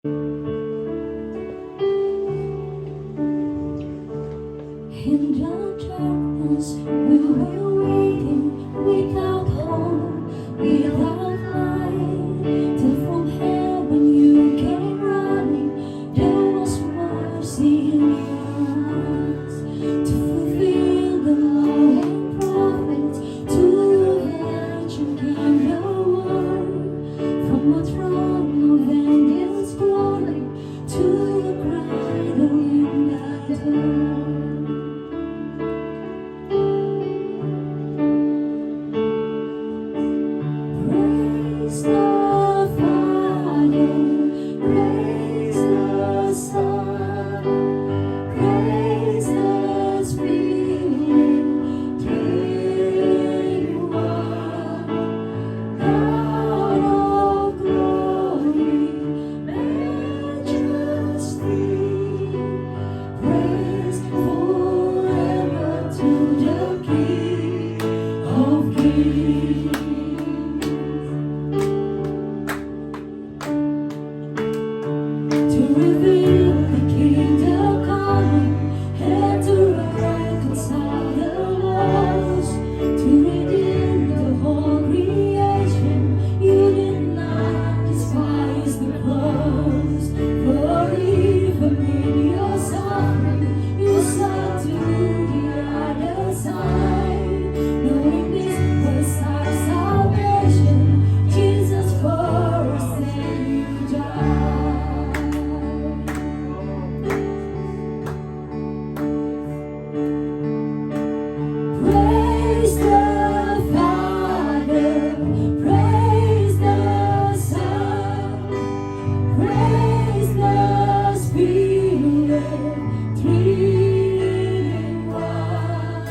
In the darkness, we were waiting without hope, without light. Till from heaven you came running. There was mercy in your eyes to fulfill the law and prophets. To your edge you came your word from a throne of angels' glory to your cradle in the dark. Praise the Father, praise the Son, praise the Spirit, three in one. God of glory, majesty, praise forever to the King of Kings. To reveal the kingdom coming and to reconcile the lost, to redeem the whole creation. You did not despise the cross, for even in your suffering you saw to the other side. Knowing this was our salvation, Jesus for us and you died. Praise the Father, praise the Son, praise the Spirit, three in one.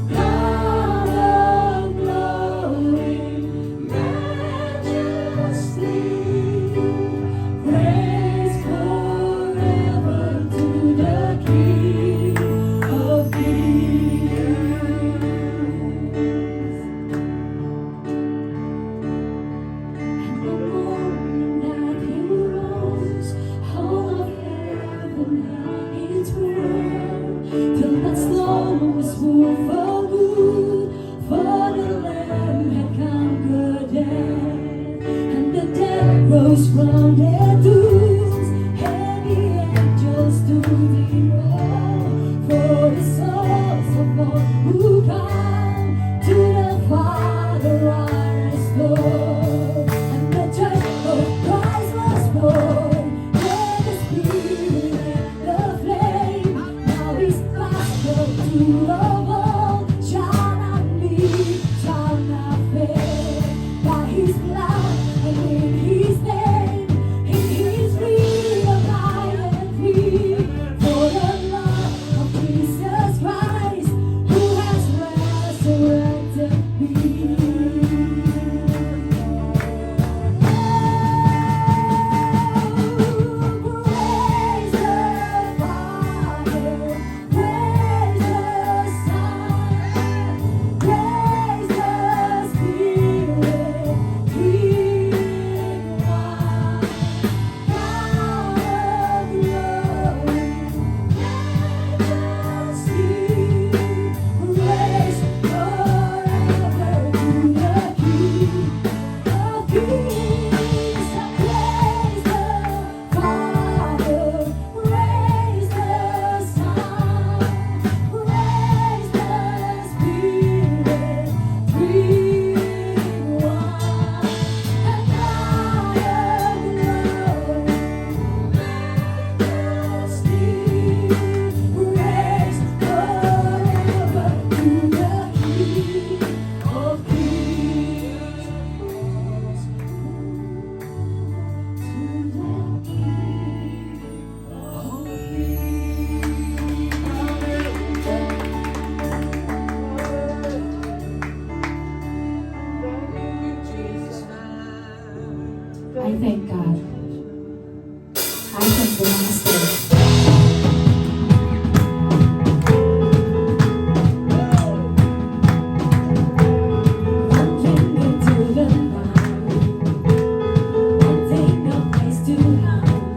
God of glory, majesty, praise forever to the King of Kings. And the morning that you rose, all of heaven held its breath, till that stone was moved for good, for the Lamb had conquered death, and the dead rose from their tombs, and the angels stood in awe for the souls of all who come to the Father are restored. And the church of Christ was born, where the Spirit and the flame. Now His gospel to love all shall not be, shall not fail. By His blood and in His name, in His freedom I am free. For the love of Jesus Christ, who has resurrected me. Praise the Father, praise the Son, praise the Spirit, three in one. God of glory, majesty, praise forever to the King of Kings. Praise the Father, praise the Son, praise the Spirit, three in one. And God of glory, majesty, praise forever to the King of Kings. I thank God. I thank the Master. One finger to the night, one finger place to hide.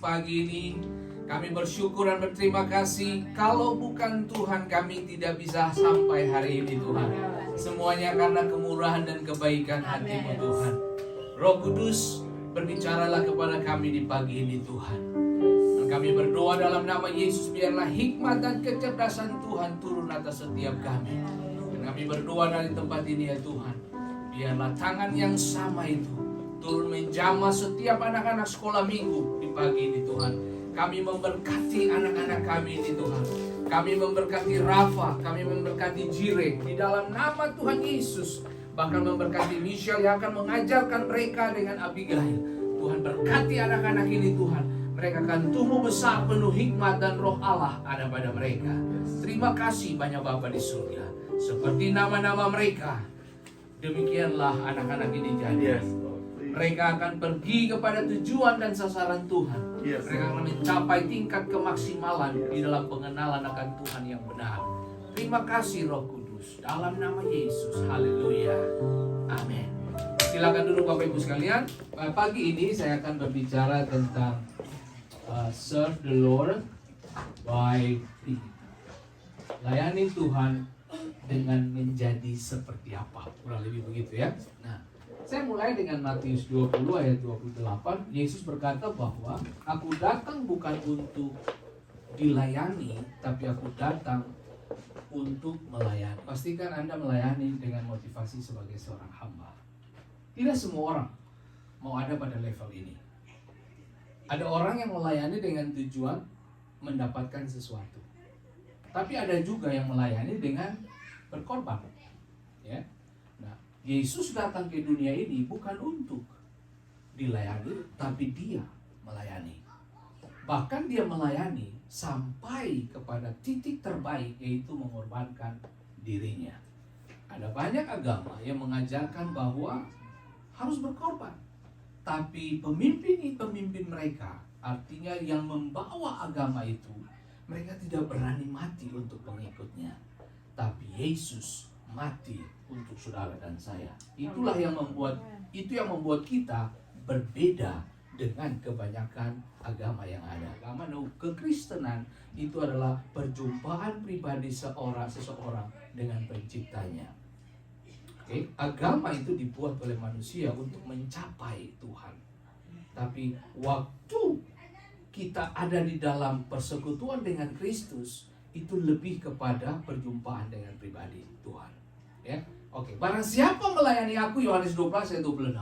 pagi ini. Kami bersyukur dan berterima kasih. Kalau bukan Tuhan, kami tidak bisa sampai hari ini Tuhan. Semuanya karena kemurahan dan kebaikan hati-Mu Tuhan. Roh Kudus, berbicaralah kepada kami di pagi ini Tuhan. Dan kami berdoa dalam nama Yesus, biarlah hikmat dan kecerdasan Tuhan turun atas setiap kami. Dan kami berdoa dari tempat ini ya Tuhan, biarlah tangan yang sama itu turun menjamah setiap anak-anak sekolah minggu di pagi ini Tuhan. Kami memberkati anak-anak kami ini Tuhan. Kami memberkati Rafa, kami memberkati Jire di dalam nama Tuhan Yesus. Bahkan memberkati Michelle yang akan mengajarkan mereka dengan Abigail. Tuhan berkati anak-anak ini Tuhan. Mereka akan tumbuh besar penuh hikmat dan roh Allah ada pada mereka. Terima kasih banyak Bapa di surga. Seperti nama-nama mereka, demikianlah anak-anak ini jadi. Mereka akan pergi kepada tujuan dan sasaran Tuhan. Mereka akan mencapai tingkat kemaksimalan di dalam pengenalan akan Tuhan yang benar. Terima kasih Roh Kudus. Dalam nama Yesus. Haleluya. Amin. Silakan duduk Bapak Ibu sekalian. Pagi ini saya akan berbicara tentang serve the Lord by being. Layani Tuhan dengan menjadi seperti apa. Kurang lebih begitu ya. Nah, saya mulai dengan Matius 20 ayat 28. Yesus berkata bahwa aku datang bukan untuk dilayani, tapi aku datang untuk melayani. Pastikan Anda melayani dengan motivasi sebagai seorang hamba. Tidak semua orang mau ada pada level ini. Ada orang yang melayani dengan tujuan mendapatkan sesuatu. Tapi ada juga yang melayani dengan berkorban. Ya. Yesus datang ke dunia ini bukan untuk dilayani, tapi Dia melayani. Bahkan Dia melayani sampai kepada titik terbaik, yaitu mengorbankan dirinya. Ada banyak agama yang mengajarkan bahwa harus berkorban. Tapi pemimpin mereka, artinya yang membawa agama itu, mereka tidak berani mati untuk pengikutnya. Tapi Yesus mati untuk saudara dan saya. Itulah yang membuat kita berbeda dengan kebanyakan agama yang ada. Agama kekristenan itu adalah perjumpaan pribadi seseorang dengan penciptanya. Okay? Agama itu dibuat oleh manusia untuk mencapai Tuhan. Tapi waktu kita ada di dalam persekutuan dengan Kristus, itu lebih kepada perjumpaan dengan pribadi Tuhan. Ya, oke. Barang siapa melayani aku, Yohanes 12 ayat 26.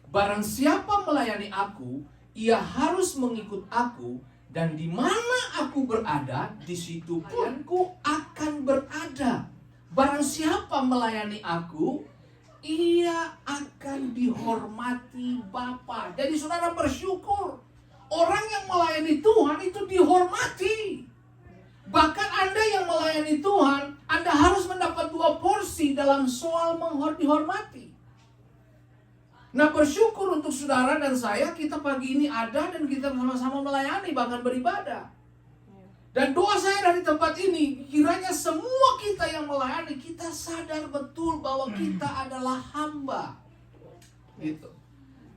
Barang siapa melayani aku, ia harus mengikut aku, dan di mana aku berada, di situ pun aku akan berada. Barang siapa melayani aku, ia akan dihormati Bapa. Jadi saudara bersyukur, orang yang melayani Tuhan itu dihormati. Bahkan Anda yang melayani Tuhan, Anda harus mendapat 2 porsi dalam soal dihormati. Nah, bersyukur untuk saudara dan saya, kita pagi ini ada dan kita bersama-sama melayani, bahkan beribadah. Dan doa saya dari tempat ini, kiranya semua kita yang melayani, kita sadar betul bahwa kita adalah hamba. Gitu.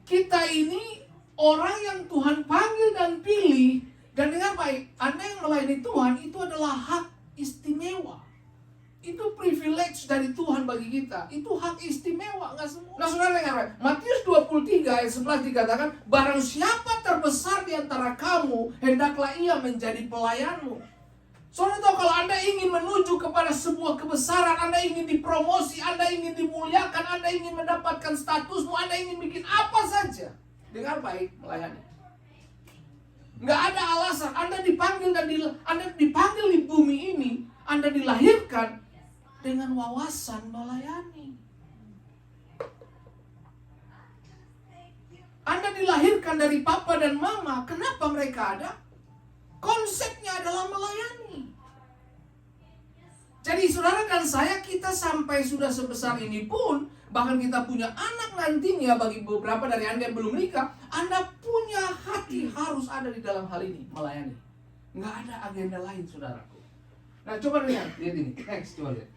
Kita ini orang yang Tuhan panggil dan pilih. Dan dengar baik, Anda yang melayani Tuhan itu adalah hak istimewa. Itu privilege dari Tuhan bagi kita. Itu hak istimewa, enggak semua. Nah, saudara dengar baik, Matius 23 ayat 11 dikatakan, barang siapa terbesar di antara kamu, hendaklah ia menjadi pelayanmu. Saudara tahu, kalau Anda ingin menuju kepada sebuah kebesaran, Anda ingin dipromosi, Anda ingin dimuliakan, Anda ingin mendapatkan statusmu, Anda ingin bikin apa saja, dengar baik, melayani. Nggak ada alasan. Anda dipanggil di bumi ini, Anda dilahirkan dengan wawasan melayani. Anda dilahirkan dari papa dan mama. Kenapa mereka ada? Konsepnya adalah melayani. Jadi saudara dan saya, kita sampai sudah sebesar ini pun, bahkan kita punya anak nantinya, bagi beberapa dari Anda yang belum menikah, Anda punya hati harus ada di dalam hal ini, melayani. Nggak ada agenda lain, saudaraku. Nah, coba lihat ini. Next, coba lihat.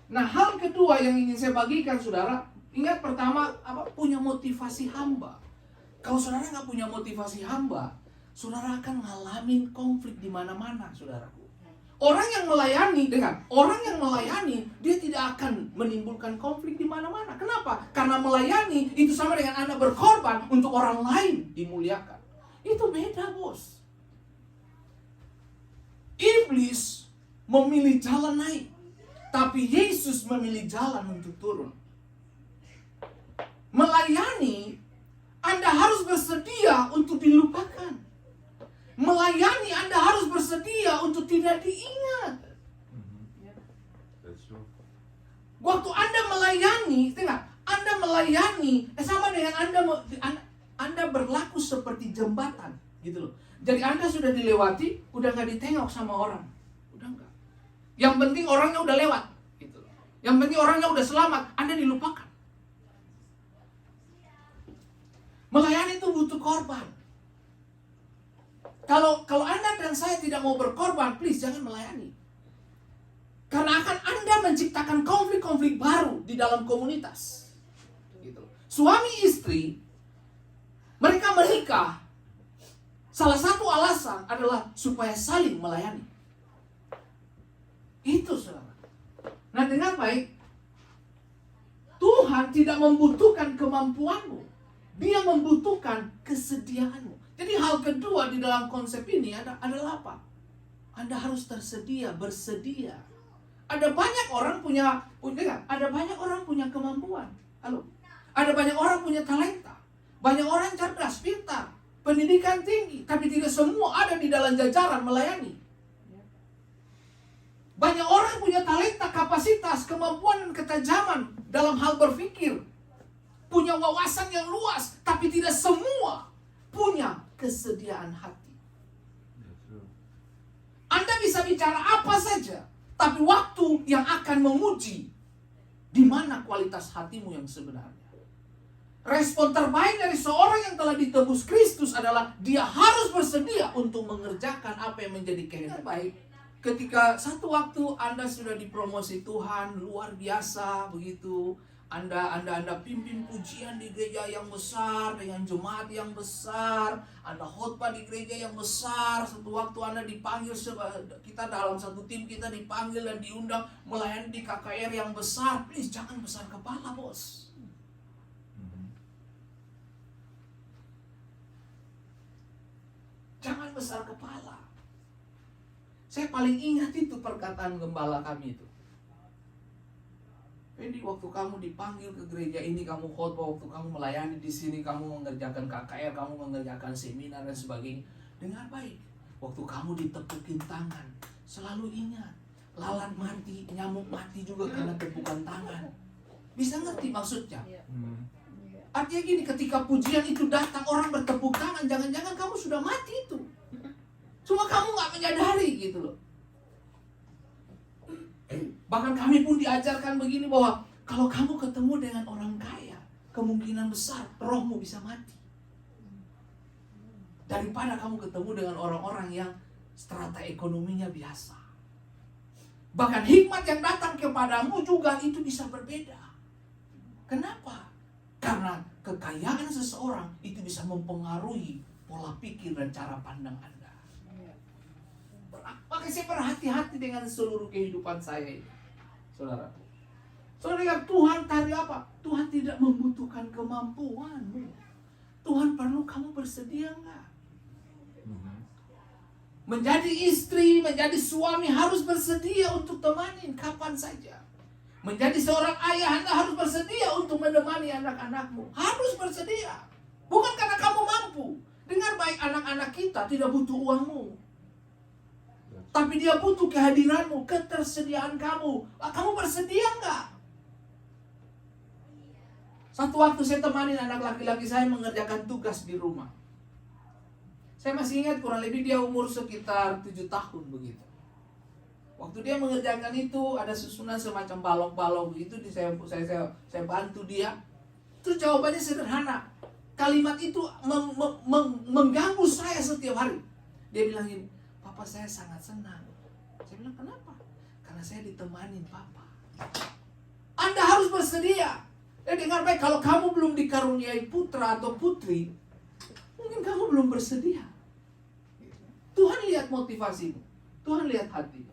Nah, hal kedua yang ingin saya bagikan, saudara, ingat pertama, punya motivasi hamba. Kalau saudara nggak punya motivasi hamba, saudara akan ngalamin konflik di mana-mana, saudaraku. Orang yang melayani, orang yang melayani, dia tidak akan menimbulkan konflik di mana-mana. Kenapa? Karena melayani itu sama dengan Anda berkorban untuk orang lain dimuliakan. Itu beda, bos. Iblis memilih jalan naik, tapi Yesus memilih jalan untuk turun. Melayani, Anda harus bersedia untuk dilupakan. Melayani, Anda harus bersedia untuk tidak diingat. Waktu Anda melayani, Anda melayani sama dengan Anda berlaku seperti jembatan, gitu loh. Jadi Anda sudah dilewati, udah nggak ditengok sama orang, udah nggak. Yang penting orangnya udah lewat, gitu loh. Yang penting orangnya udah selamat, Anda dilupakan. Melayani itu butuh korban. Kalau Anda dan saya tidak mau berkorban, please jangan melayani. Karena akan Anda menciptakan konflik-konflik baru di dalam komunitas. Gitu. Suami istri, mereka menikah, salah satu alasan adalah supaya saling melayani. Itu, saudara. Nah, dengar baik, Tuhan tidak membutuhkan kemampuanmu, Dia membutuhkan kesediaanmu. Jadi hal kedua di dalam konsep ini adalah apa? Anda harus bersedia. Ada banyak orang punya kemampuan. Halo. Ada banyak orang punya talenta. Banyak orang cerdas, pintar, pendidikan tinggi, tapi tidak semua ada di dalam jajaran melayani. Banyak orang punya talenta, kapasitas, kemampuan dan ketajaman dalam hal berpikir. Punya wawasan yang luas, tapi tidak semua punya kesediaan hati. Anda bisa bicara apa saja, tapi waktu yang akan menguji di mana kualitas hatimu yang sebenarnya. Respon terbaik dari seorang yang telah ditebus Kristus adalah dia harus bersedia untuk mengerjakan apa yang menjadi kehendak baik. Ketika satu waktu Anda sudah dipromosi Tuhan luar biasa begitu, Anda pimpin pujian di gereja yang besar dengan jemaat yang besar, Anda khotbah di gereja yang besar. Satu waktu Anda dipanggil, kita dalam satu tim kita dipanggil dan diundang melayani di KKR yang besar. Please jangan besar kepala, bos. Jangan besar kepala. Saya paling ingat itu perkataan gembala kami itu. Jadi waktu kamu dipanggil ke gereja ini, kamu khotbah, waktu kamu melayani di sini, kamu mengerjakan KKR, kamu mengerjakan seminar dan sebagainya. Dengar baik, waktu kamu ditepukin tangan, selalu ingat, lalat mati, nyamuk mati juga karena tepukan tangan. Bisa ngerti maksudnya? Artinya gini, ketika pujian itu datang, orang bertepuk tangan, jangan-jangan kamu sudah mati itu. Cuma kamu gak menyadari gitu loh. Bahkan kami pun diajarkan begini bahwa kalau kamu ketemu dengan orang kaya, kemungkinan besar rohmu bisa mati. Daripada kamu ketemu dengan orang-orang yang strata ekonominya biasa. Bahkan hikmat yang datang kepadamu juga itu bisa berbeda. Kenapa? Karena kekayaan seseorang itu bisa mempengaruhi pola pikir dan cara pandang Anda. Makanya saya berhati-hati dengan seluruh kehidupan saya ini, saudara. Saudara, Tuhan tadi apa? Tuhan tidak membutuhkan kemampuanmu. Tuhan perlu kamu bersedia enggak? Menjadi istri, menjadi suami harus bersedia untuk temani kapan saja. Menjadi seorang ayah, Anda harus bersedia untuk menemani anak-anakmu. Harus bersedia. Bukan karena kamu mampu. Dengar baik, anak-anak kita tidak butuh uangmu. Tapi dia butuh kehadiranmu, ketersediaan kamu. Kamu bersedia enggak? Satu waktu saya temani anak laki-laki saya mengerjakan tugas di rumah. Saya masih ingat kurang lebih dia umur sekitar 7 tahun begitu. Waktu dia mengerjakan itu ada susunan semacam balok-balok begitu, saya bantu dia. Terus jawabannya sederhana. Kalimat itu mengganggu saya setiap hari. Dia bilang gini, "Papa, saya sangat senang." Saya bilang, "Kenapa?" "Karena saya ditemani Papa." Anda harus bersedia. Dengar baik, kalau kamu belum dikaruniai putra atau putri, mungkin kamu belum bersedia. Tuhan lihat motivasimu. Tuhan lihat hatimu.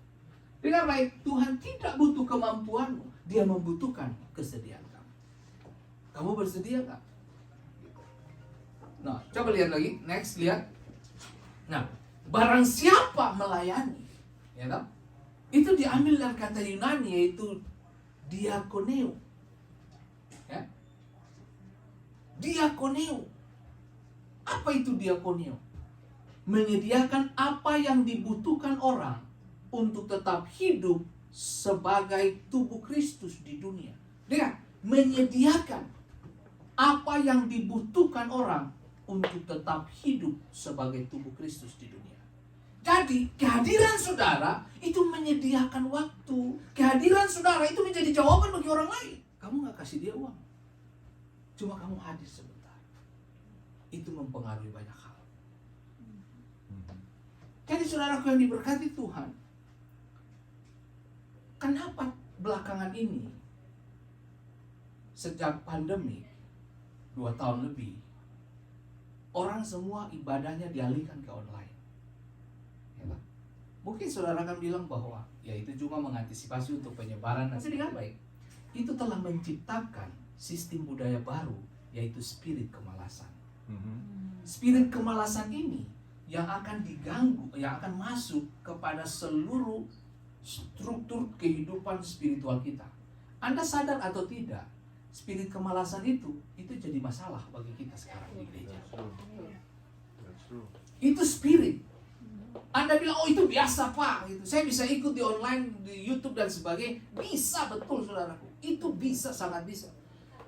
Dengar baik, Tuhan tidak butuh kemampuanmu. Dia membutuhkan kesediaan kamu. Kamu bersedia nggak? Nah, coba lihat lagi. Next, lihat. Nah, barang siapa melayani, ya kan? Itu diambil dari kata Yunani, yaitu diakoneo. Ya. Diakoneo. Apa itu diakoneo? Menyediakan apa yang dibutuhkan orang untuk tetap hidup sebagai tubuh Kristus di dunia. Dengar, menyediakan apa yang dibutuhkan orang untuk tetap hidup sebagai tubuh Kristus di dunia. Jadi, kehadiran saudara itu menyediakan waktu. Kehadiran saudara itu menjadi jawaban bagi orang lain. Kamu gak kasih dia uang. Cuma kamu hadir sebentar. Itu mempengaruhi banyak hal. Jadi saudaraku yang diberkati Tuhan, kenapa belakangan ini, sejak pandemi 2 tahun lebih, orang semua ibadahnya dialihkan ke online? Ya, mungkin saudara akan bilang bahwa ya itu cuma mengantisipasi untuk penyebaran. Tapi dengan baik, itu telah menciptakan sistem budaya baru, yaitu spirit kemalasan. Spirit kemalasan ini yang akan diganggu, yang akan masuk kepada seluruh struktur kehidupan spiritual kita. Anda sadar atau tidak, spirit kemalasan itu jadi masalah bagi kita sekarang di gereja. Itu spirit. Anda bilang, oh itu biasa Pak, gitu. Saya bisa ikut di online, di YouTube dan sebagainya. Bisa, betul saudaraku. Itu bisa, sangat bisa.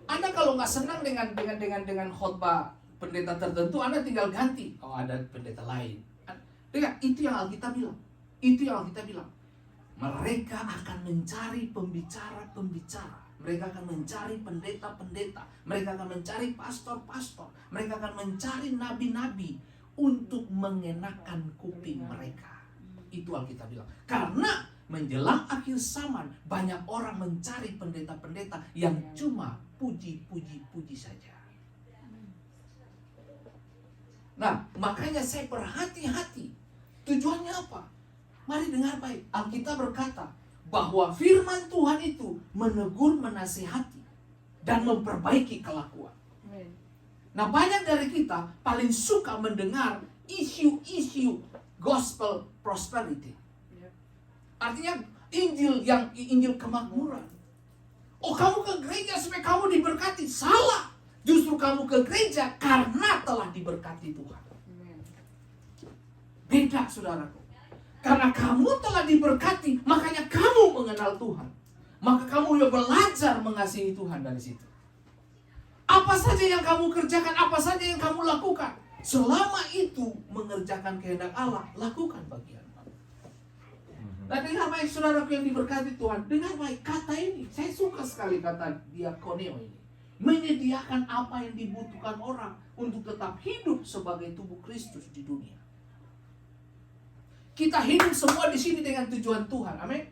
Anda kalau nggak senang dengan khotbah pendeta tertentu, Anda tinggal ganti. Oh, ada pendeta lain. Dengar, itu yang Alkitab bilang. Itu yang Alkitab bilang. Mereka akan mencari pembicara-pembicara. Mereka akan mencari pendeta-pendeta. Mereka akan mencari pastor-pastor. Mereka akan mencari nabi-nabi untuk mengenakan kuping mereka. Itu Alkitab bilang. Karena menjelang akhir zaman, banyak orang mencari pendeta-pendeta yang cuma puji-puji saja. Nah, makanya saya berhati-hati. Tujuannya apa? Mari dengar baik. Alkitab berkata bahwa firman Tuhan itu menegur, menasihati, dan memperbaiki kelakuan. Nah, banyak dari kita paling suka mendengar isu-isu gospel prosperity. Artinya Injil kemakmuran. Oh, kamu ke gereja supaya kamu diberkati. Salah. Justru kamu ke gereja karena telah diberkati Tuhan. Beda, saudaraku. Karena kamu telah diberkati, makanya kamu mengenal Tuhan. Maka kamu belajar mengasihi Tuhan dari situ. Apa saja yang kamu kerjakan, apa saja yang kamu lakukan, selama itu mengerjakan kehendak Allah, lakukan bagian kamu. Nah, dengar baik saudaraku yang diberkati Tuhan. Dengar baik kata ini. Saya suka sekali kata diakoneo ini. Menyediakan apa yang dibutuhkan orang untuk tetap hidup sebagai tubuh Kristus di dunia. Kita hidup semua di sini dengan tujuan Tuhan. Amin.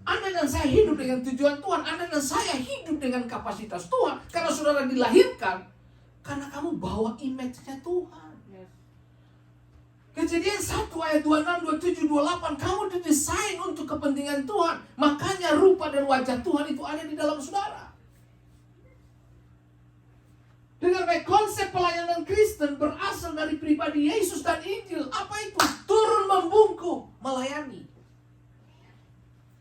Anda dan saya hidup dengan tujuan Tuhan. Anda dan saya hidup dengan kapasitas Tuhan. Karena saudara dilahirkan karena kamu bawa image-nya Tuhan. Kejadian 1 ayat 26, 27, 28. Kamu didesain untuk kepentingan Tuhan. Makanya rupa dan wajah Tuhan itu ada di dalam saudara. Dengan baik, konsep pelayanan Kristen berasal dari pribadi Yesus dan Injil. Apa itu? Turun membungkuk, melayani.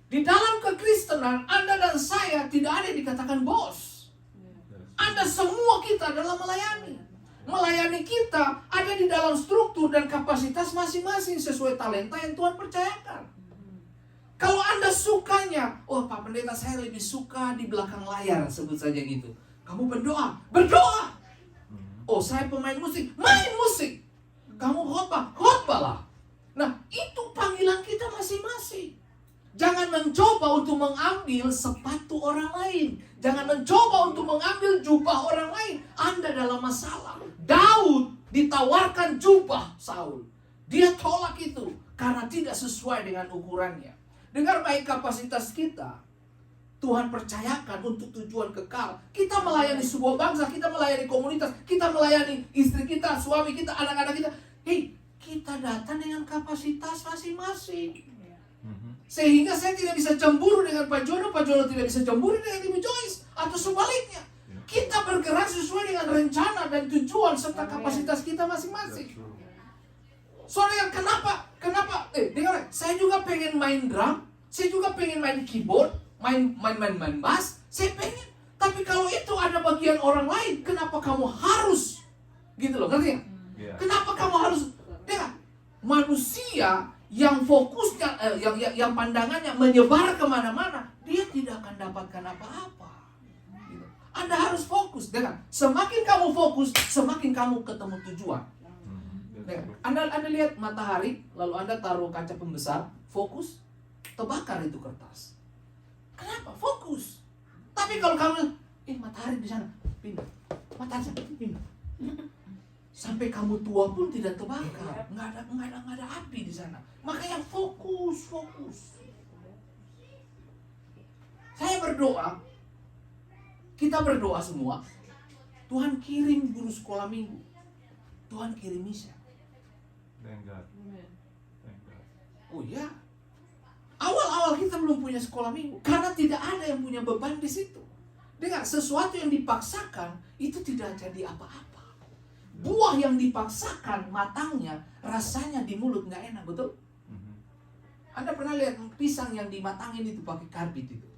Di dalam kekristenan, Anda dan saya tidak ada yang dikatakan bos. Anda semua kita adalah melayani. Melayani kita ada di dalam struktur dan kapasitas masing-masing sesuai talenta yang Tuhan percayakan. Kalau Anda sukanya, oh Pak Pendeta saya lebih suka di belakang layar, sebut saja gitu. Kamu berdoa, berdoa. Oh, saya pemain musik, main musik. Kamu khotbahlah. Nah, itu panggilan kita masing-masing. Jangan mencoba untuk mengambil sepatu orang lain. Jangan mencoba untuk mengambil jubah orang lain. Anda dalam masalah. Daud ditawarkan jubah Saul. Dia tolak itu karena tidak sesuai dengan ukurannya. Dengar baik kapasitas kita. Tuhan percayakan untuk tujuan kekal. Kita melayani sebuah bangsa, kita melayani komunitas, kita melayani istri kita, suami kita, anak-anak kita. Hei, kita datang dengan kapasitas masing-masing. Sehingga saya tidak bisa cemburu dengan Pak Jono tidak bisa cemburu dengan Ibu Joyce, atau sebaliknya. Kita bergerak sesuai dengan rencana dan tujuan serta kapasitas kita masing-masing. Soalnya kenapa? Dengar, saya juga pengen main drum, saya juga pengen main keyboard, main bass, saya pengen. Tapi kalau itu ada bagian orang lain, kenapa kamu harus? Gitu loh, ngerti nggak? Kenapa kamu harus? Dengar, manusia yang fokusnya, yang pandangannya menyebar kemana-mana, dia tidak akan dapatkan apa-apa. Gitu. Anda harus fokus. Dengar, semakin kamu fokus, semakin kamu ketemu tujuan. Dengar, Anda lihat matahari, lalu Anda taruh kaca pembesar, fokus, terbakar itu kertas. Kenapa? Fokus. Tapi kalau kamu, matahari di sana, pindah. Matahari sana, pindah. Sampai kamu tua pun tidak terbakar, nggak ada api di sana. Makanya fokus. Saya berdoa, kita berdoa semua, Tuhan kirim guru sekolah minggu, Tuhan kirim misa. Oh ya, awal-awal kita belum punya sekolah minggu, karena tidak ada yang punya beban di situ. Dengar, sesuatu yang dipaksakan itu tidak jadi apa-apa. Buah yang dipaksakan matangnya, rasanya di mulut nggak enak, betul? Anda pernah lihat pisang yang dimatangin itu pakai karbit itu?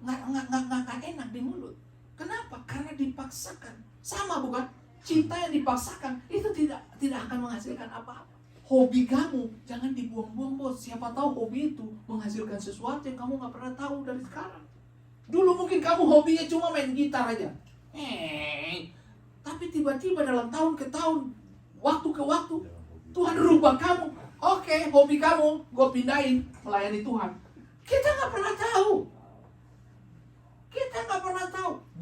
Nggak enak di mulut. Kenapa? Karena dipaksakan. Sama bukan? Cinta yang dipaksakan itu tidak akan menghasilkan apa-apa. Hobi kamu jangan dibuang-buang, bos. Siapa tahu hobi itu menghasilkan sesuatu yang kamu nggak pernah tahu dari sekarang. Dulu mungkin kamu hobinya cuma main gitar aja. Tapi tiba-tiba dalam tahun ke tahun, waktu ke waktu, Tuhan rubah kamu. Oke, hobi kamu, gue pindahin melayani Tuhan. Kita nggak pernah tahu.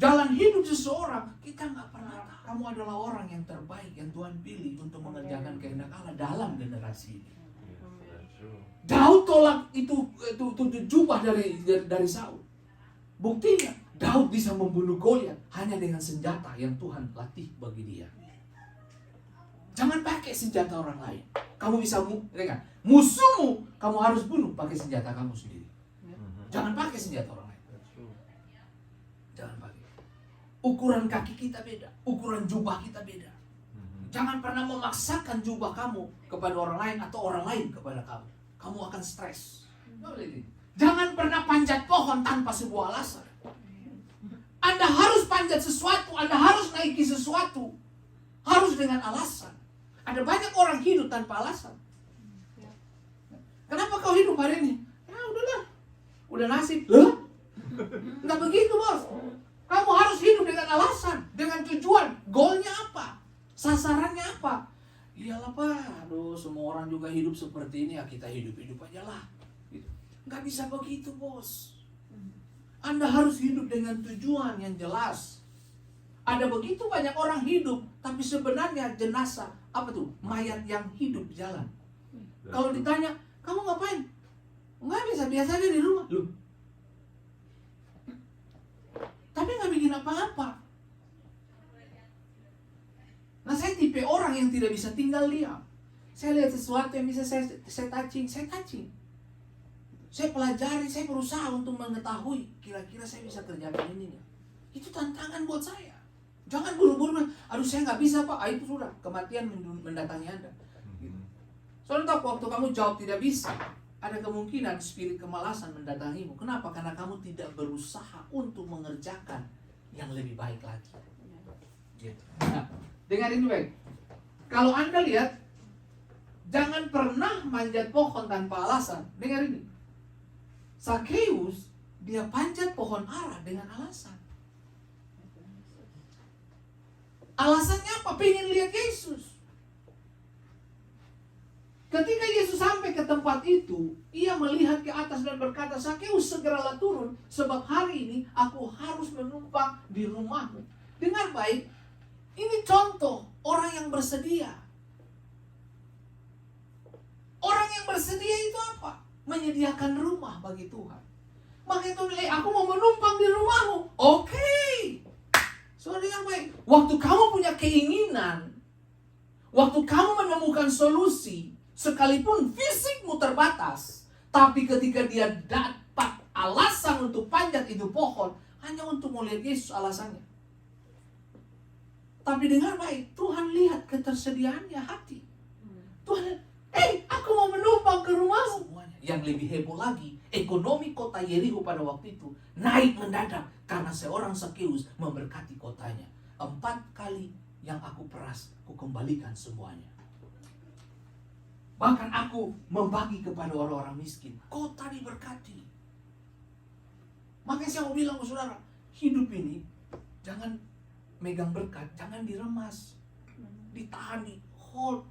Jalan hidup seseorang, kita nggak pernah tahu. Kamu adalah orang yang terbaik yang Tuhan pilih untuk mengerjakan kehendak Allah dalam generasi ini. Daud tolak itu jubah dari Saul. Buktinya, Daud bisa membunuh Goliat hanya dengan senjata yang Tuhan latih bagi dia. Jangan pakai senjata orang lain. Kamu bisa musuhmu, kamu harus bunuh pakai senjata kamu sendiri. Jangan pakai senjata orang lain. Jangan pakai. Ukuran kaki kita beda, ukuran jubah kita beda. Jangan pernah memaksakan jubah kamu kepada orang lain atau orang lain kepada kamu. Kamu akan stres. Jangan pernah panjat pohon tanpa sebuah alasan. Anda harus panjat sesuatu, Anda harus naiki sesuatu. Harus dengan alasan. Ada banyak orang hidup tanpa alasan. Kenapa kau hidup hari ini? Ya udahlah, udah nasib. Loh? Nggak begitu, bos. Kamu harus hidup dengan alasan, dengan tujuan. Goalnya apa? Sasarannya apa? Iyalah Pak, aduh semua orang juga hidup seperti ini, ya kita hidup-hidup aja lah. Gitu. Nggak bisa begitu, bos. Anda harus hidup dengan tujuan yang jelas. Ada begitu banyak orang hidup, tapi sebenarnya jenazah, apa tuh? Mayat yang hidup jalan. Kalau ditanya, kamu ngapain? Nggak bisa, biasa aja di rumah. Loh. Tapi nggak bikin apa-apa. Nah, saya tipe orang yang tidak bisa tinggal diam. Saya lihat sesuatu yang bisa saya touching. Saya pelajari, saya berusaha untuk mengetahui kira-kira saya bisa kerjakan ini. Itu tantangan buat saya. Jangan buru-buru, aduh saya nggak bisa Pak, itu sudah kematian mendatangi Anda. Gitu. Soalnya waktu kamu jawab tidak bisa, ada kemungkinan spirit kemalasan mendatangimu. Kenapa? Karena kamu tidak berusaha untuk mengerjakan yang lebih baik lagi. Gitu. Nah, dengar ini baik. Kalau Anda lihat, jangan pernah manjat pohon tanpa alasan. Dengar ini. Sakeus, dia panjat pohon ara dengan alasan. Alasannya apa? Pengen lihat Yesus. Ketika Yesus sampai ke tempat itu, ia melihat ke atas dan berkata, Sakeus segeralah turun, sebab hari ini aku harus menumpang di rumahmu. Dengar baik, ini contoh orang yang bersedia. Orang yang bersedia itu apa? Menyediakan rumah bagi Tuhan. Makanya Tuhan bilang, aku mau menumpang di rumahmu. Oke. Saudara yang baik, waktu kamu punya keinginan Waktu kamu menemukan solusi, sekalipun fisikmu terbatas, tapi ketika dia dapat alasan untuk panjat itu pohon, hanya untuk melihat Yesus alasannya. Tapi dengar baik, Tuhan lihat ketersediaannya hati. Tuhan lihat, aku mau menumpang ke rumahmu. Semuanya. Yang lebih heboh lagi, ekonomi kota Yeriko pada waktu itu naik mendadak karena seorang Zakeus memberkati kotanya. 4 kali yang aku peras, aku kembalikan semuanya. Bahkan aku membagi kepada orang-orang miskin. Kota diberkati. Makanya saya mau bilang ke saudara, hidup ini jangan megang berkat, jangan diremas, ditahan, di hold.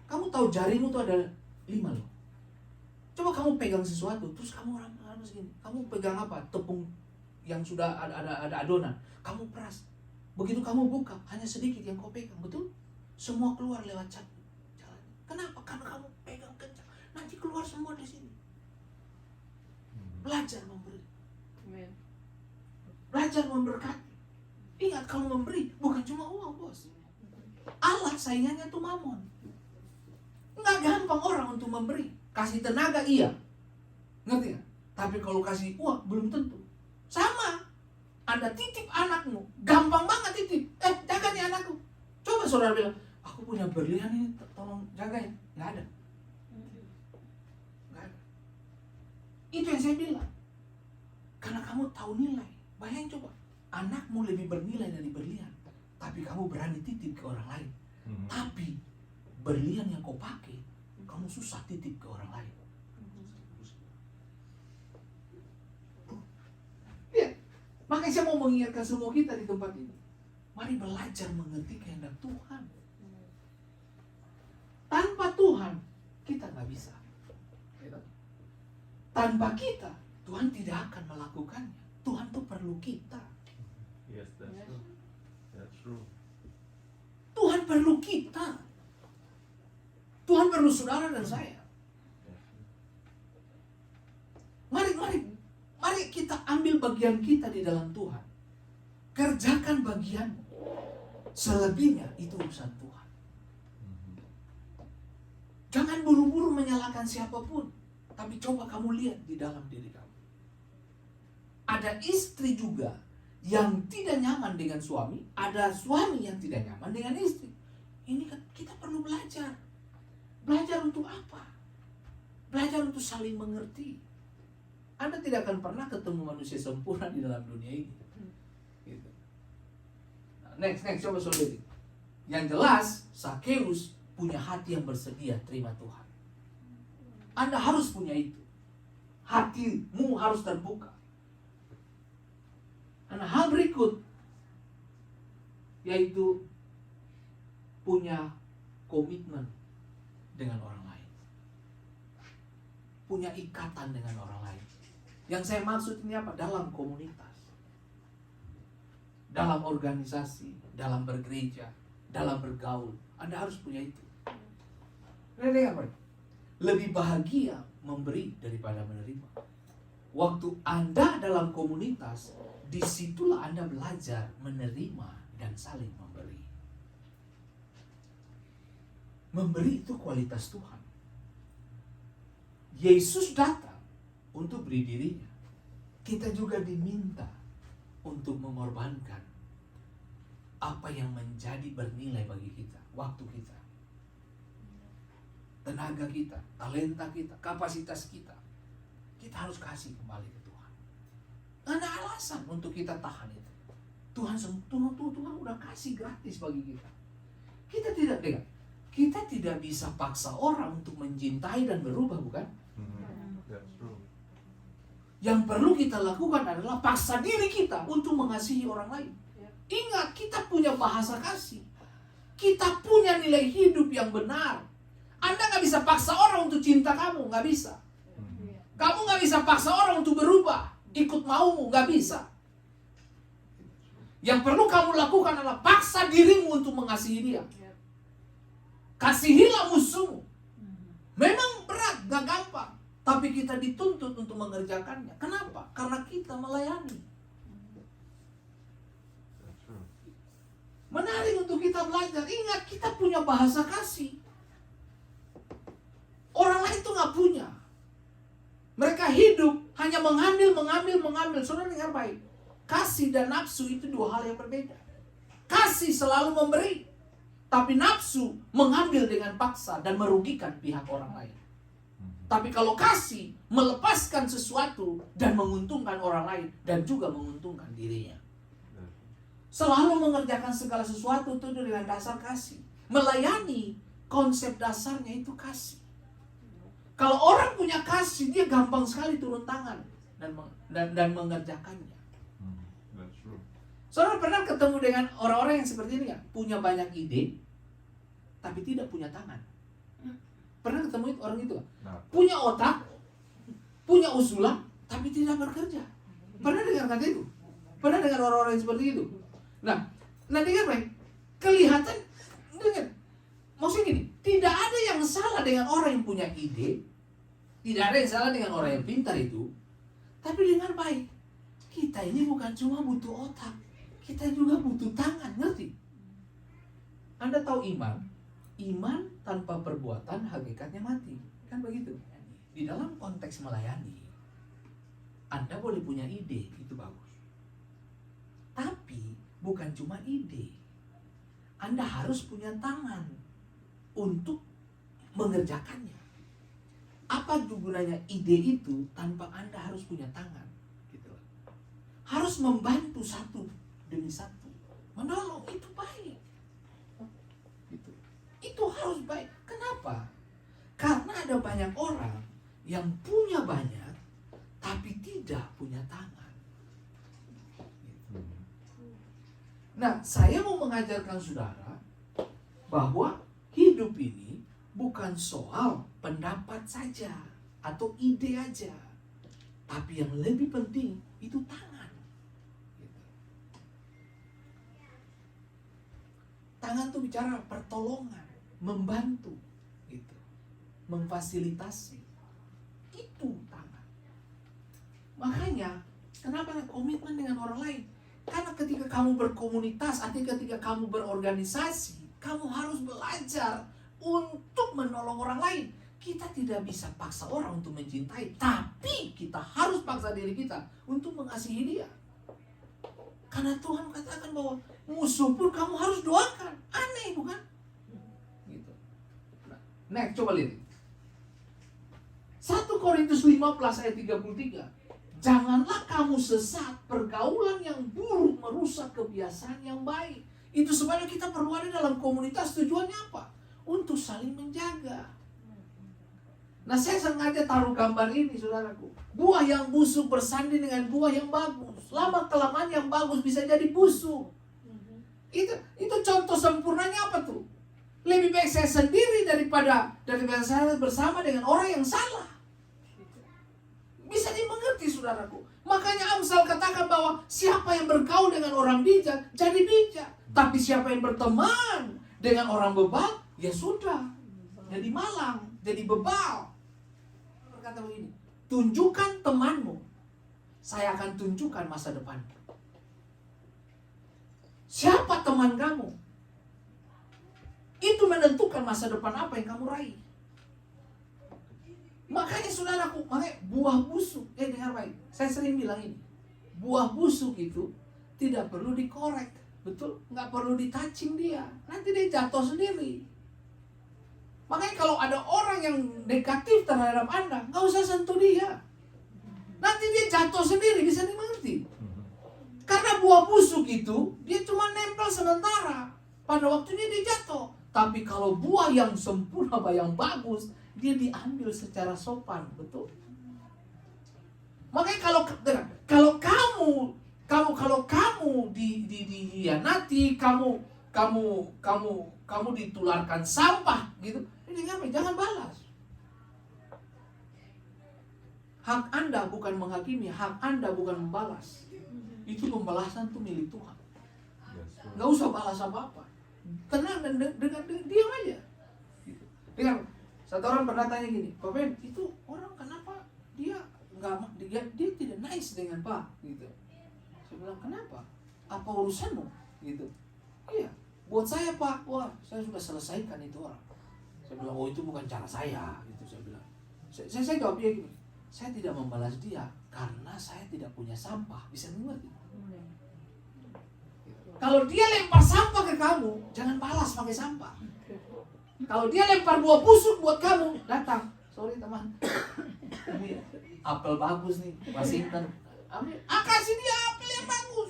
Kamu tahu jarimu tuh ada 5 loh. Coba kamu pegang sesuatu, terus kamu ramas gini. Kamu pegang apa? Tepung yang sudah ada adonan. Kamu peras. Begitu kamu buka, hanya sedikit yang kau pegang, betul? Semua keluar lewat jalan. Kenapa? Karena kamu pegang kencang. Nanti keluar semua di sini. Belajar memberi. Belajar memberkati. Ingat, kalau memberi bukan cuma uang, bos. Allah saingannya tuh mamon. Nggak gampang orang untuk memberi. Kasih tenaga iya, ngerti nggak? Tapi kalau kasih uang belum tentu. Sama, Anda titip anakmu, gampang banget titip. Jaga nih anakku. Coba saudara bilang, aku punya berlian ini, tolong jaga ya. Nggak ada. Nggak ada. Itu yang saya bilang. Karena kamu tahu nilai. Bayangin coba, anakmu lebih bernilai dari berlian, tapi kamu berani titip ke orang lain. Tapi berlian yang kau pakai, kamu susah titip ke orang lain. Lihat, makanya saya mau mengingatkan semua kita di tempat ini. Mari belajar mengerti kehendak Tuhan. Tanpa Tuhan, kita nggak bisa. Tanpa kita, Tuhan tidak akan melakukannya. Tuhan tuh perlu kita. Yes, that's true. That's true. Tuhan perlu kita. Tuhan perlu saudara dan saya. Mari kita ambil bagian kita di dalam Tuhan. Kerjakan bagianmu. Selebihnya itu urusan Tuhan. Jangan buru-buru menyalahkan siapapun. Tapi coba kamu lihat di dalam diri kamu. Ada istri juga yang tidak nyaman dengan suami. Ada suami yang tidak nyaman dengan istri. Ini kan kita perlu belajar. Belajar untuk apa? Belajar untuk saling mengerti. Anda tidak akan pernah ketemu manusia sempurna di dalam dunia ini. Gitu. Next, coba saudara. Yang jelas, Zakeus punya hati yang bersedia terima Tuhan. Anda harus punya itu. Hatimu harus terbuka. Karena hal berikut, yaitu punya komitmen dengan orang lain. Punya ikatan dengan orang lain. Yang saya maksud ini apa? Dalam komunitas. Dalam organisasi, dalam bergereja, dalam bergaul. Anda harus punya itu. Lebih bahagia memberi daripada menerima. Waktu Anda dalam komunitas, disitulah Anda belajar menerima dan saling memberi. Memberi itu kualitas Tuhan. Yesus datang untuk beri dirinya. Kita juga diminta untuk mengorbankan apa yang menjadi bernilai bagi kita. Waktu kita, tenaga kita, talenta kita, kapasitas kita. Kita harus kasih kembali ke Tuhan. Gak ada alasan untuk kita tahan itu. Tuhan udah kasih gratis bagi kita. Kita tidak bisa paksa orang untuk mencintai dan berubah, bukan? That's true. Yang perlu kita lakukan adalah paksa diri kita untuk mengasihi orang lain. Ingat, kita punya bahasa kasih. Kita punya nilai hidup yang benar. Anda gak bisa paksa orang untuk cinta kamu, gak bisa. Kamu gak bisa paksa orang untuk berubah, ikut maumu, gak bisa. Yang perlu kamu lakukan adalah paksa dirimu untuk mengasihi dia. Kasihilah musuhmu. Memang berat, gak gampang. Tapi kita dituntut untuk mengerjakannya. Kenapa? Karena kita melayani. That's true. Menarik untuk kita belajar. Ingat, kita punya bahasa kasih. Orang lain itu nggak punya. Mereka hidup hanya mengambil. Saudara dengar baik. Kasih dan nafsu itu dua hal yang berbeda. Kasih selalu memberi. Tapi nafsu mengambil dengan paksa dan merugikan pihak orang lain. Tapi kalau kasih, melepaskan sesuatu dan menguntungkan orang lain dan juga menguntungkan dirinya. Selalu mengerjakan segala sesuatu itu dengan dasar kasih. Melayani, konsep dasarnya itu kasih. Kalau orang punya kasih, dia gampang sekali turun tangan dan mengerjakannya. That's true. Saudara pernah ketemu dengan orang-orang yang seperti ini ya? Punya banyak ide, tapi tidak punya tangan. Pernah ketemu orang itu? Nah, Punya otak, punya usulan, tapi tidak bekerja. Pernah dengar kata itu? Pernah dengar orang-orang yang seperti itu? Nah dengar baik. Kelihatan, dengar. Maksudnya gini, tidak ada yang salah dengan orang yang punya ide, tidak ada yang salah dengan orang yang pintar itu. Tapi dengar baik, kita ini bukan cuma butuh otak, kita juga butuh tangan, ngerti? Anda tahu iman? Iman tanpa perbuatan hakikatnya mati. Kan begitu? Di dalam konteks melayani, Anda boleh punya ide, itu bagus. Tapi bukan cuma ide. Anda harus punya tangan untuk mengerjakannya. Apa gunanya ide itu tanpa Anda harus punya tangan? Gitu. Harus membantu satu demi satu. Menolong, itu baik. Gitu. Itu harus baik. Kenapa? Karena ada banyak orang yang punya banyak tapi tidak punya tangan. Nah, saya mau mengajarkan saudara bahwa hidup ini bukan soal pendapat saja atau ide aja, tapi yang lebih penting itu tangan. Gitu. Tangan tuh bicara pertolongan, membantu, gitu, memfasilitasi. Itu tangan. Makanya, kenapa komitmen dengan orang lain? Karena ketika kamu berkomunitas, artinya ketika kamu berorganisasi, kamu harus belajar untuk menolong orang lain. Kita tidak bisa paksa orang untuk mencintai, tapi kita harus paksa diri kita untuk mengasihi dia. Karena Tuhan katakan bahwa musuh pun kamu harus doakan. Aneh bukan? Gitu. Nah, coba lihat. 1 Korintus 15 ayat 33. Janganlah kamu sesat, pergaulan yang buruk merusak kebiasaan yang baik. Itu sebabnya kita perlu ada dalam komunitas. Tujuannya apa? Untuk saling menjaga. Nah, saya sengaja taruh gambar ini, saudaraku. Buah yang busuk bersanding dengan buah yang bagus. Lama-kelamaan yang bagus bisa jadi busuk. Itu contoh sempurnanya apa tuh? Lebih baik saya sendiri daripada saya bersama dengan orang yang salah. Bisa dimengerti, saudaraku. Makanya Amsal katakan bahwa siapa yang bergaul dengan orang bijak, jadi bijak. Tapi siapa yang berteman dengan orang bebal, ya sudah, jadi malang, jadi bebal. Berkata begini, tunjukkan temanmu, saya akan tunjukkan masa depan. Siapa teman kamu? Itu menentukan masa depan apa yang kamu raih. Makanya saudaraku, buah busuk, dengar baik, saya sering bilang ini, buah busuk itu tidak perlu dikorek, betul? Nggak perlu ditouching dia, nanti dia jatuh sendiri. Makanya kalau ada orang yang negatif terhadap Anda, nggak usah sentuh dia, nanti dia jatuh sendiri, bisa dimengerti? Karena buah busuk itu, dia cuma nempel sementara, pada waktunya dia jatuh. Tapi kalau buah yang sempurna, yang bagus, dia diambil secara sopan, betul? Makanya kalau kamu dihianati, kamu ditularkan sampah, gitu. Ini jangan balas. Hak Anda bukan menghakimi, hak Anda bukan membalas. Itu pembalasan tuh milik Tuhan. Nggak usah balas apa-apa. Tenang dan dengan diam aja. Gitu. Dengar. Satu orang pernah tanya gini, Pak Ben, itu orang kenapa dia tidak nice dengan Pak, gitu. Saya bilang, kenapa? Apa urusanmu, gitu. Iya, buat saya Pak, wah saya sudah selesaikan itu orang. Saya bilang, oh itu bukan cara saya, gitu saya bilang. Saya jawab dia gini, saya tidak membalas dia karena saya tidak punya sampah, bisa mengerti? Kalau dia lempar sampah ke kamu, jangan balas pakai sampah. Kalau dia lempar buah busuk buat kamu, datang. Sorry teman, ini apel bagus nih, Washington. Ambil, kasih dia apel yang bagus.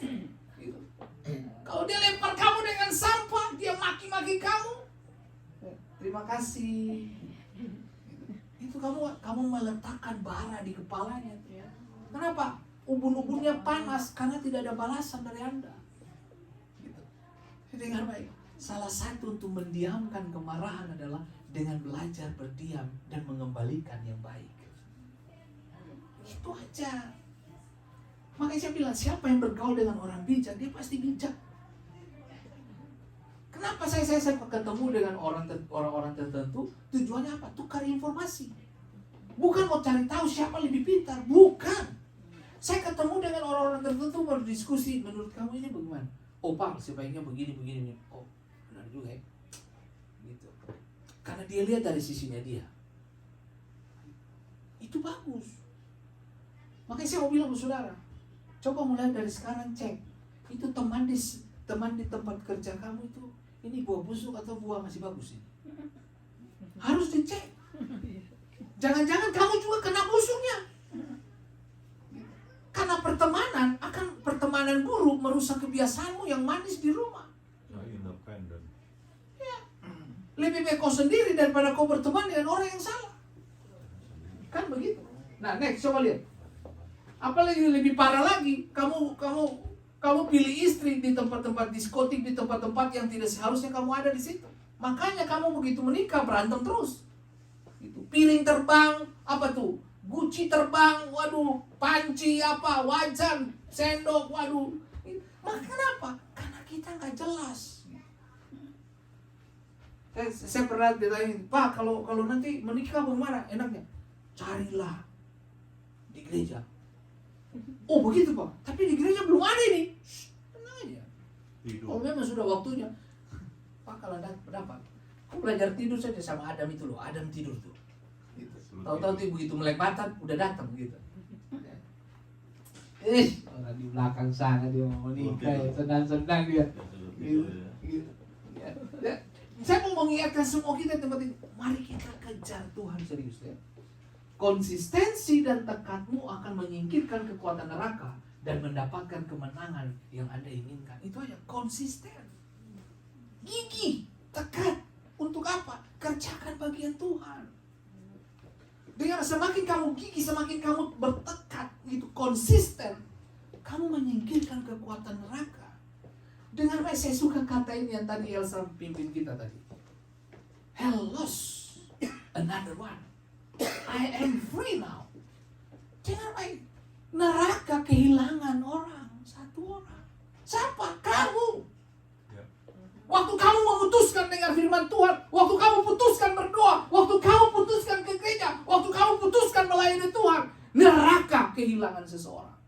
Gitu. Kalau dia lempar kamu dengan sampah, dia maki-maki kamu, terima kasih. Itu kamu meletakkan bara di kepalanya. Kenapa? Ubun-ubunnya panas karena tidak ada balasan dari Anda. Gitu. Dengar baik. Salah satu untuk mendiamkan kemarahan adalah dengan belajar berdiam dan mengembalikan yang baik. Itu aja. Makanya saya bilang, siapa yang bergaul dengan orang bijak, dia pasti bijak. Kenapa saya ketemu dengan orang-orang tertentu? Tujuannya apa? Tukar informasi. Bukan mau cari tahu siapa lebih pintar. Bukan. Saya ketemu dengan orang-orang tertentu berdiskusi. Menurut kamu ini bagaimana? Oh Pak, sebaiknya begini. Oh, benar juga ya. Gitu. Karena dia lihat dari sisinya dia. Itu bagus. Makanya saya mau bilang ke saudara, coba mulai dari sekarang cek. Itu teman di tempat kerja kamu itu, ini buah busuk atau buah masih bagus ini? Harus dicek. Jangan-jangan kamu juga kena busuknya. Karena pertemanan buruk merusak kebiasaanmu yang manis di rumah. Independent. Ya. Lebih baik kau sendiri daripada kau berteman dengan orang yang salah. Kan begitu. Nah, next coba lihat. Apalagi lebih parah lagi, kamu pilih istri di tempat-tempat diskotik, di tempat-tempat yang tidak seharusnya kamu ada di situ. Makanya kamu begitu menikah berantem terus. Itu piring terbang, apa tuh? Guci terbang, waduh, panci apa, wajan, sendok, waduh. Maka kenapa? Karena kita nggak jelas. Saya pernah ditanya, Pak, kalau nanti menikah bagaimana? Enaknya, carilah di gereja. Oh begitu Pak, tapi di gereja belum ada ini. Tenang aja. Oh memang sudah waktunya. Pak kalau dapat, kau belajar tidur saja sama Adam itu loh. Adam tidur tuh. Gitu. Tahu-tahu tuh begitu melek mata udah datang gitu. Orang di belakang sana dia mau nikah ya, senang-senang dia. Gitu. Ya. Saya mau mengingatkan semua kita tempat ini. Mari kita kejar Tuhan serius ya. Konsistensi dan tekadmu akan menyingkirkan kekuatan neraka dan mendapatkan kemenangan yang Anda inginkan. Itu aja, konsisten. Gigih, tekad. Untuk apa? Kerjakan bagian Tuhan. Dengan semakin kamu gigih, semakin kamu bertekad, gitu konsisten, kamu menyingkirkan kekuatan neraka. Dengan baik, saya suka kata ini yang tadi Elsa pimpin kita tadi. Hell lost another one. I am free now. Jangan baik. Neraka kehilangan satu orang. Siapa? Kamu. Waktu kamu memutuskan dengar firman Tuhan, waktu kamu putuskan berdoa, waktu kamu putuskan ke gereja, waktu kamu putuskan melayani Tuhan, neraka kehilangan seseorang.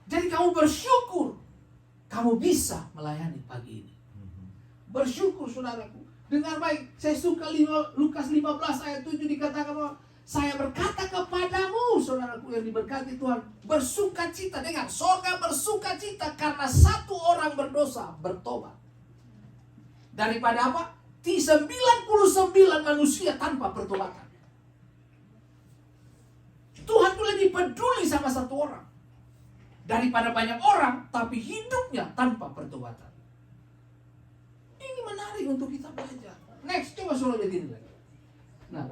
Jadi kamu bersyukur kamu bisa melayani pagi ini. Bersyukur saudaraku. Dengar baik, saya suka Lukas 15 ayat 7 dikatakan bahwa saya berkata kepadamu, saudaraku yang diberkati Tuhan, bersukacita. Dengar, surga bersukacita karena satu orang berdosa bertobat. Daripada apa? 99 manusia tanpa pertobatan. Tuhan itu lebih peduli sama satu orang daripada banyak orang tapi hidupnya tanpa pertobatan. Ini menarik untuk kita belajar. Next, coba suruh lihat ini lagi. Nah,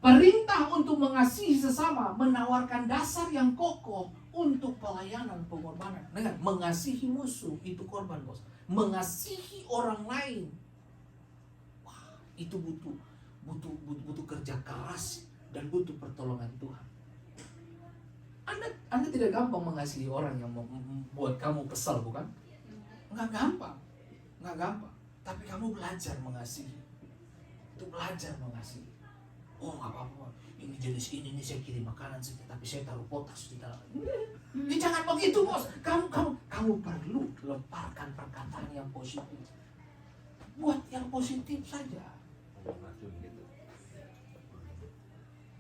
perintah untuk mengasihi sesama menawarkan dasar yang kokoh untuk pelayanan pengorbanan. Dengar, mengasihi musuh itu korban, bos. Mengasihi orang lain, wah, itu butuh kerja keras dan butuh pertolongan Tuhan. Anda tidak gampang mengasihi orang yang membuat kamu kesal, bukan? Nggak gampang. Tapi kamu belajar mengasihi. Itu belajar mengasihi. Oh nggak apa-apa. ini jenis ini nih saya kirim makanan saja, tapi saya taruh potas di dalam. Ini jangan begitu bos. Kamu perlu lemparkan perkataan yang positif. Buat yang positif saja.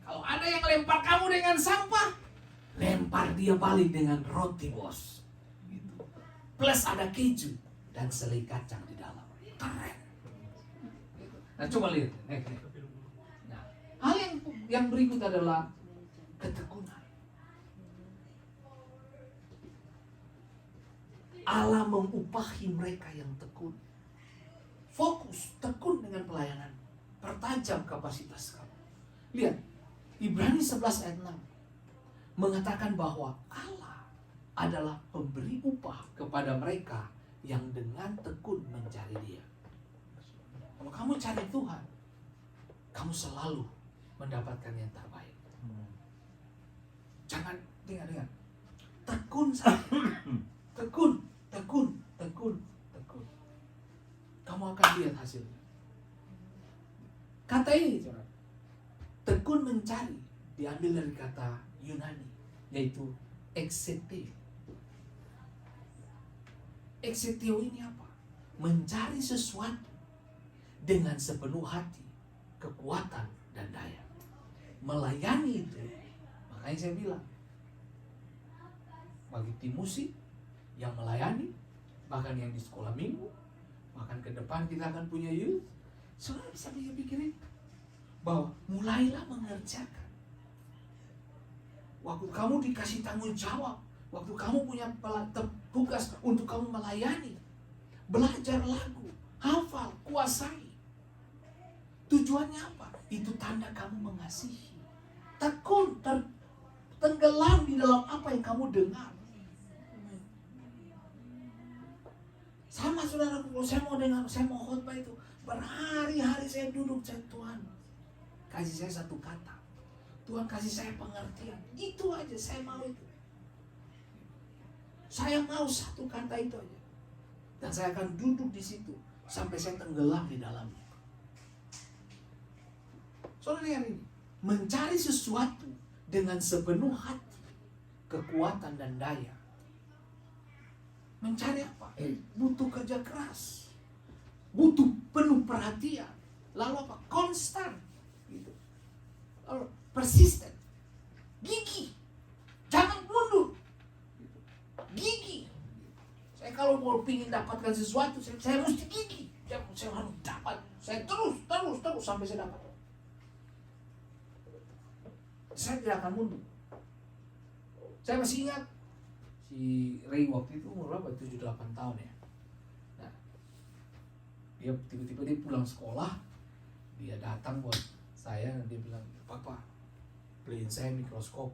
Kalau ada yang lempar kamu dengan sampah, lempar dia balik dengan roti bos. Gitu. Plus ada keju dan selai kacang di dalam. Keren. Nah coba lihat. Nah, hal yang berikut adalah ketekunan. Allah mengupahi mereka yang tekun. Fokus, tekun dengan pelayanan. Pertajam kapasitas kamu. Lihat, Ibrani 11 ayat 6 mengatakan bahwa Allah adalah pemberi upah kepada mereka yang dengan tekun mencari Dia. Kalau kamu cari Tuhan, kamu selalu mendapatkan yang terbaik. Jangan dengar. Tekun saja. Tekun. Kamu akan lihat hasilnya. Kata ini, saudara, tekun mencari diambil dari kata Yunani, yaitu exeteo. Exeteo ini apa? Mencari sesuatu dengan sepenuh hati, kekuatan dan daya. Melayani itu, makanya saya bilang, bagi tim musik yang melayani, bahkan yang di sekolah minggu, bahkan ke depan kita akan punya youth, saudara bisa pikirin bahwa mulailah mengerjakan. Waktu kamu dikasih tanggung jawab, waktu kamu punya tugas untuk kamu melayani, belajar lagu, hafal, kuasai. Tujuannya apa? Itu tanda kamu mengasihi. Tekun, tenggelam di dalam apa yang kamu dengar. Sama saudara, kalau saya mau khotbah itu, berhari-hari saya duduk, Tuhan kasih saya satu kata, Tuhan kasih saya pengertian, itu aja saya mau itu. Saya mau satu kata itu aja, dan saya akan duduk di situ sampai saya tenggelam di dalamnya. Saudara lihat ini, mencari sesuatu dengan sepenuh hati, kekuatan dan daya. Mencari apa? Butuh kerja keras, butuh penuh perhatian, lalu apa? Konstan, gitu. Lalu persisten, gigih, jangan mundur, gitu. Gigih. Saya kalau mau ingin dapatkan sesuatu, saya mesti gigih. Saya harus dapat. Saya terus sampai saya dapat. Saya tidak akan mundur. Saya masih ingat si Ray waktu itu umur berapa? 7-8 tahun ya. Nah, dia tiba-tiba dia pulang sekolah, dia datang buat saya dan dia bilang, Papa, beliin saya mikroskop.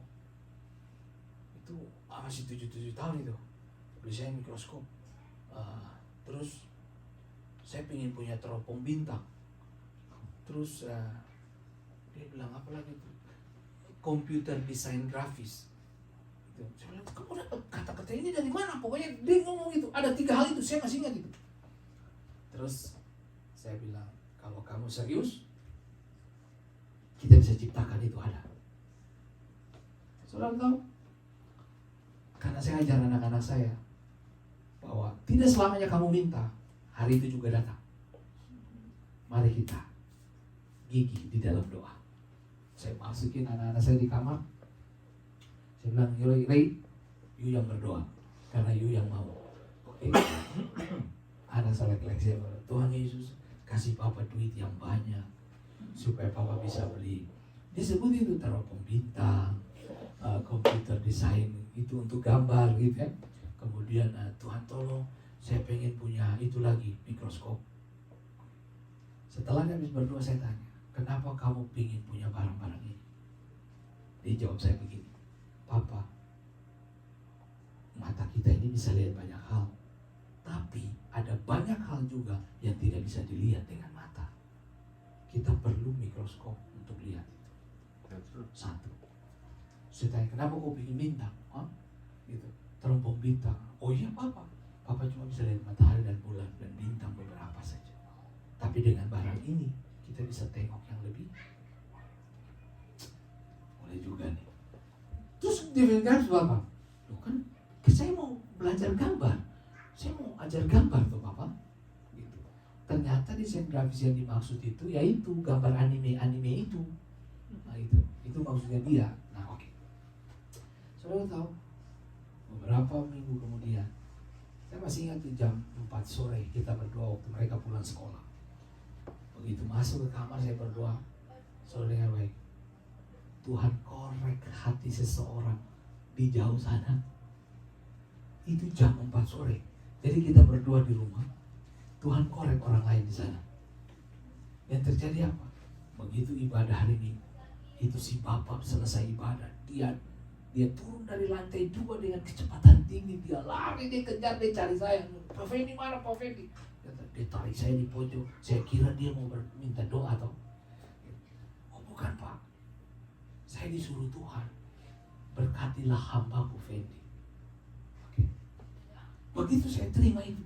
Itu masih 7 tahun itu, beli saya mikroskop. Terus saya pengen punya teropong bintang. Terus dia bilang apa lagi itu? Komputer desain grafis. Saya bilang, kamu dapat kata-kata ini dari mana? Pokoknya dia ngomong gitu. Ada 3 hal itu, saya masih ingat itu. Terus saya bilang, kalau kamu serius, kita bisa ciptakan itu ada. Saudara tahu? Karena saya ajar anak-anak saya bahwa tidak selamanya kamu minta, hari itu juga datang. Mari kita gigih di dalam doa. Saya masukin anak-anak saya di kamar. Saya bilang, Ray, you yang berdoa, karena you yang mau. Oke? Anak saya lagi-lagi saya bilang, Tuhan Yesus, kasih Papa duit yang banyak, supaya Papa bisa beli. Dia sebut itu teropong bintang, komputer desain, itu untuk gambar gitu ya. Kemudian, Tuhan tolong, saya pengen punya itu lagi, mikroskop. Setelah dia habis berdoa, saya tanya, kenapa kamu ingin punya barang-barang ini? Dia jawab saya begini, Papa, mata kita ini bisa lihat banyak hal, tapi ada banyak hal juga yang tidak bisa dilihat dengan mata. Kita perlu mikroskop untuk lihat itu. Satu. Saya tanya, kenapa kau ingin bintang? Gitu. Teropong bintang. Oh iya Papa, Papa cuma bisa lihat matahari dan bulan dan bintang beberapa saja. Tapi dengan barang ini kita bisa tengok yang lebih. boleh juga nih. Terus dia bilang Bapak, loh kan saya mau belajar gambar, saya mau ajar gambar tuh Bapak. Gitu. Ternyata desain grafis yang dimaksud itu yaitu gambar anime itu. Nah itu maksudnya dia. Nah oke. Saudara tahu, beberapa minggu kemudian, saya masih ingat tuh jam 4 sore kita berdoa waktu mereka pulang sekolah. Begitu masuk ke kamar saya berdoa, saudara dengar baik, Tuhan korek hati seseorang di jauh sana. Itu jam 4 sore. Jadi kita berdoa di rumah, Tuhan korek orang lain di sana. Yang terjadi apa? Begitu ibadah hari Minggu, itu si bapak selesai ibadah, dia turun dari lantai 2 dengan kecepatan tinggi, dia lari, dia kejar, dia cari saya. Pak Fendi mana Pak Fendi? Dia tarik saya di pojok, saya kira dia mau minta doa atau. Oh bukan Pak, saya disuruh Tuhan, berkatilah hambaku Fendi. Oke. Begitu saya terima itu,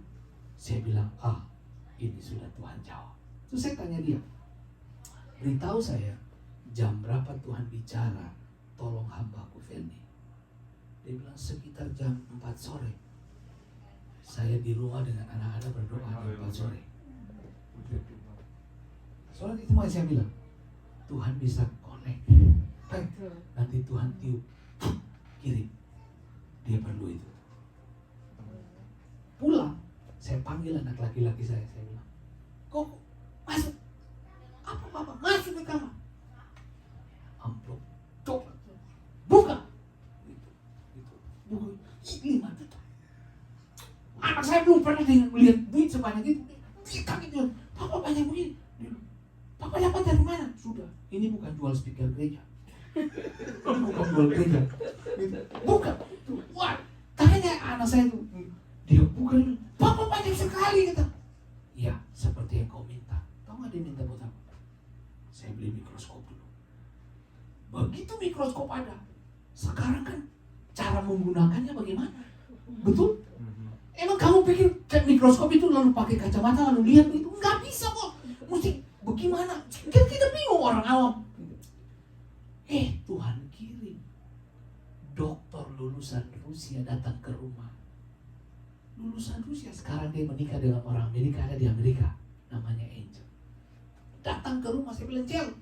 saya bilang, ini sudah Tuhan jawab. Terus saya tanya dia, beritahu saya jam berapa Tuhan bicara, tolong hambaku Fendi. Dia bilang sekitar jam 4 sore. Saya di rumah dengan anak-anak berdoa jam 4 sore. Soalnya itu makanya saya bilang, Tuhan bisa connect. Nanti Tuhan tiup, kirim. Dia perlu itu. Pulang, saya panggil anak laki-laki saya bilang, kok masuk? Apa Bapak? Masuk ke kamar. Amplop, coklat, buka. Buka, 5 juta. Anak saya belum pernah melihat duit sebanyak itu. Dia kaget bilang, Papa banyak begini. Papa dapat dari mana? Sudah, ini bukan jual speaker gereja. Ini bukan jual gereja. Bukan. Wah, tanya anak saya itu. Dia bukan. Papa banyak sekali kata. Iya, seperti yang kau minta. Tahu nggak dia minta buat apa? Saya beli mikroskop dulu. Begitu mikroskop ada, sekarang kan cara menggunakannya bagaimana? Betul? Emang kamu pikir mikroskop itu lalu pakai kacamata lalu lihat itu? Nggak bisa kok. Mesti bagaimana? Kita bingung orang awam. Tuhan kirim dokter lulusan Rusia datang ke rumah. Lulusan Rusia, sekarang dia menikah dengan orang Amerika, ada di Amerika, namanya Angel. Datang ke rumah, saya bilang, Cel,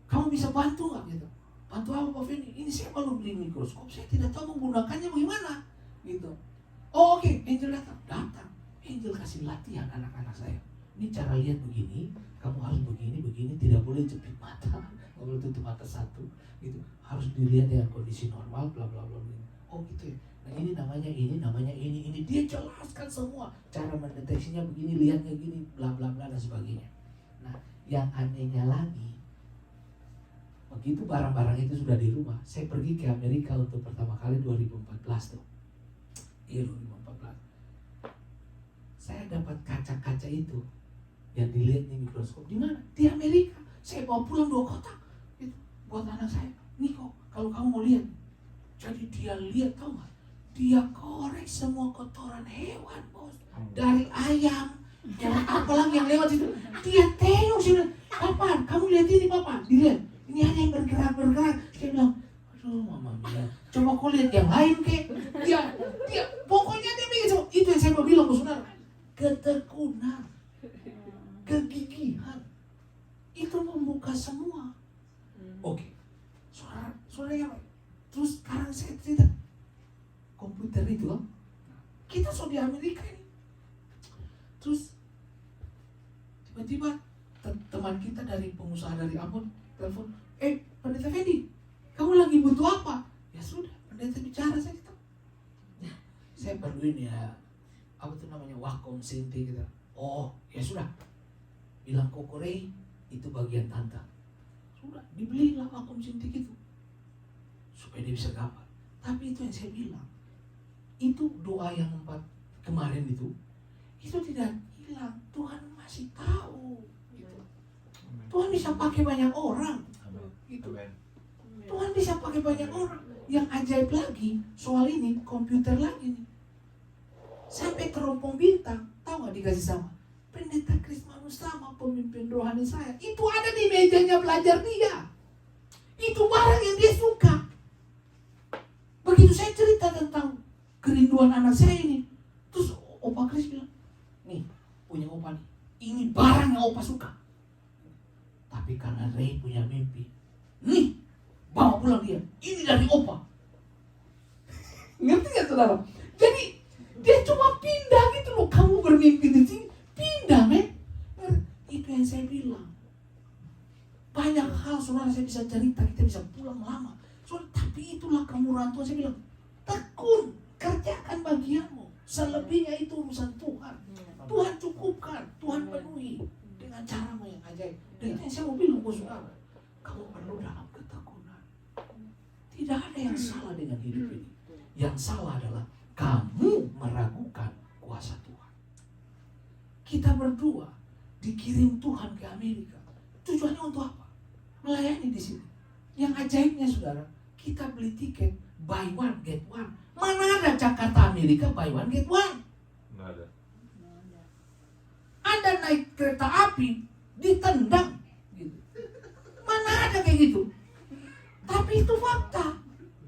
kamu bisa bantu nggak gitu? Bantu apa Pak Fendi? Ini saya baru beli mikroskop, saya tidak tahu menggunakannya bagaimana gitu. Oh oke. Angel datang. Angel kasih latihan anak-anak saya. Ini cara lihat begini, kamu harus begini, tidak boleh jepit mata, nggak boleh tutup mata satu, gitu. Harus dilihat dengan kondisi normal, bla bla bla. Oh gitu ya. Nah ini namanya ini. Dia jelaskan semua cara mendeteksinya begini, lihatnya gini, bla bla bla dan sebagainya. Nah yang anehnya lagi, begitu barang-barang itu sudah di rumah, saya pergi ke Amerika untuk pertama kali 2014 tuh. Iya 2014. Saya dapat kaca-kaca itu yang dilihat di mikroskop. Di mana? Di Amerika. Saya bawa pulang 2 kotak. Itu buat anak saya. Nih kok, kalau kamu mau lihat. Jadi dia lihat, tahu nggak? Dia korek semua kotoran hewan, bos. Dari ayam, yang apalagi yang lewat itu. Dia tengok sih. Papa, kamu lihat ini Papa. Dilihat. Ini ada yang bergerak. Saya bilang, aduh mama bilang, coba kau lihat yang lain kek. Dia pokoknya dia bikin. Itu yang saya mau bilang, bos saudara. Ketekunan, kegigihan, itu membuka semua. Oke. Saudara yang terus sekarang saya cerita komputer itu kan, kita sudah di Amerika ini. Terus tiba-tiba teman kita dari pengusaha dari Ambon telepon, Pendeta Fendi, kamu lagi butuh apa? Ya sudah, pendeta bicara saya gitu. Ya, saya perluin ya, apa tuh namanya, Wacom Sinti gitu. Oh, ya sudah. Bilang Kokorei itu bagian tante. Sudah, dibelilah Wacom Sinti gitu. Supaya dia bisa gambar. Tapi itu yang saya bilang. Itu doa yang 4 kemarin itu tidak hilang. Tuhan masih tahu. Gitu. Tuhan bisa pakai banyak orang. Gitu. Tuhan bisa pakai banyak orang. Yang ajaib lagi soal ini, komputer lagi nih. Sampai ke Rompong Bintang, tahu nggak dikasih sama Pendeta Krismanus sama pemimpin rohani saya. Itu ada di mejanya belajar dia. Itu barang yang dia suka. Begitu saya cerita tentang kerinduan anak saya ini, terus Opa Kris bilang, nih punya Opa nih, ini barang yang Opa suka. Tapi karena Ray punya mimpi, nih bawa pulang dia, ini dari Opa. Ngerti gak saudara? Jadi dia cuma pindah gitu loh. Kamu bermimpi di sini, pindah men. Itu yang saya bilang. Banyak hal saudara saya bisa cerita, kita bisa pulang lama. Tapi itulah kemurahan Tuhan. Saya bilang, tekun, kerjakan bagianmu. Selebihnya itu urusan Tuhan. Tuhan cukupkan, Tuhan penuhi dengan caramu yang ajaib. Dan itu yang saya mau bilang buat saudara, kamu perlu dalam ketekunan. Tidak ada yang salah dengan hidup ini. Yang salah adalah kamu meragukan kuasa Tuhan. Kita berdua dikirim Tuhan ke Amerika. Tujuannya untuk apa? Melayani di sini. Yang ajaibnya saudara, kita beli tiket buy one get one. Mana ada Jakarta Amerika buy one get one? Nggak ada. Anda naik kereta api ditendang gitu. Mana ada kayak gitu? Tapi itu fakta.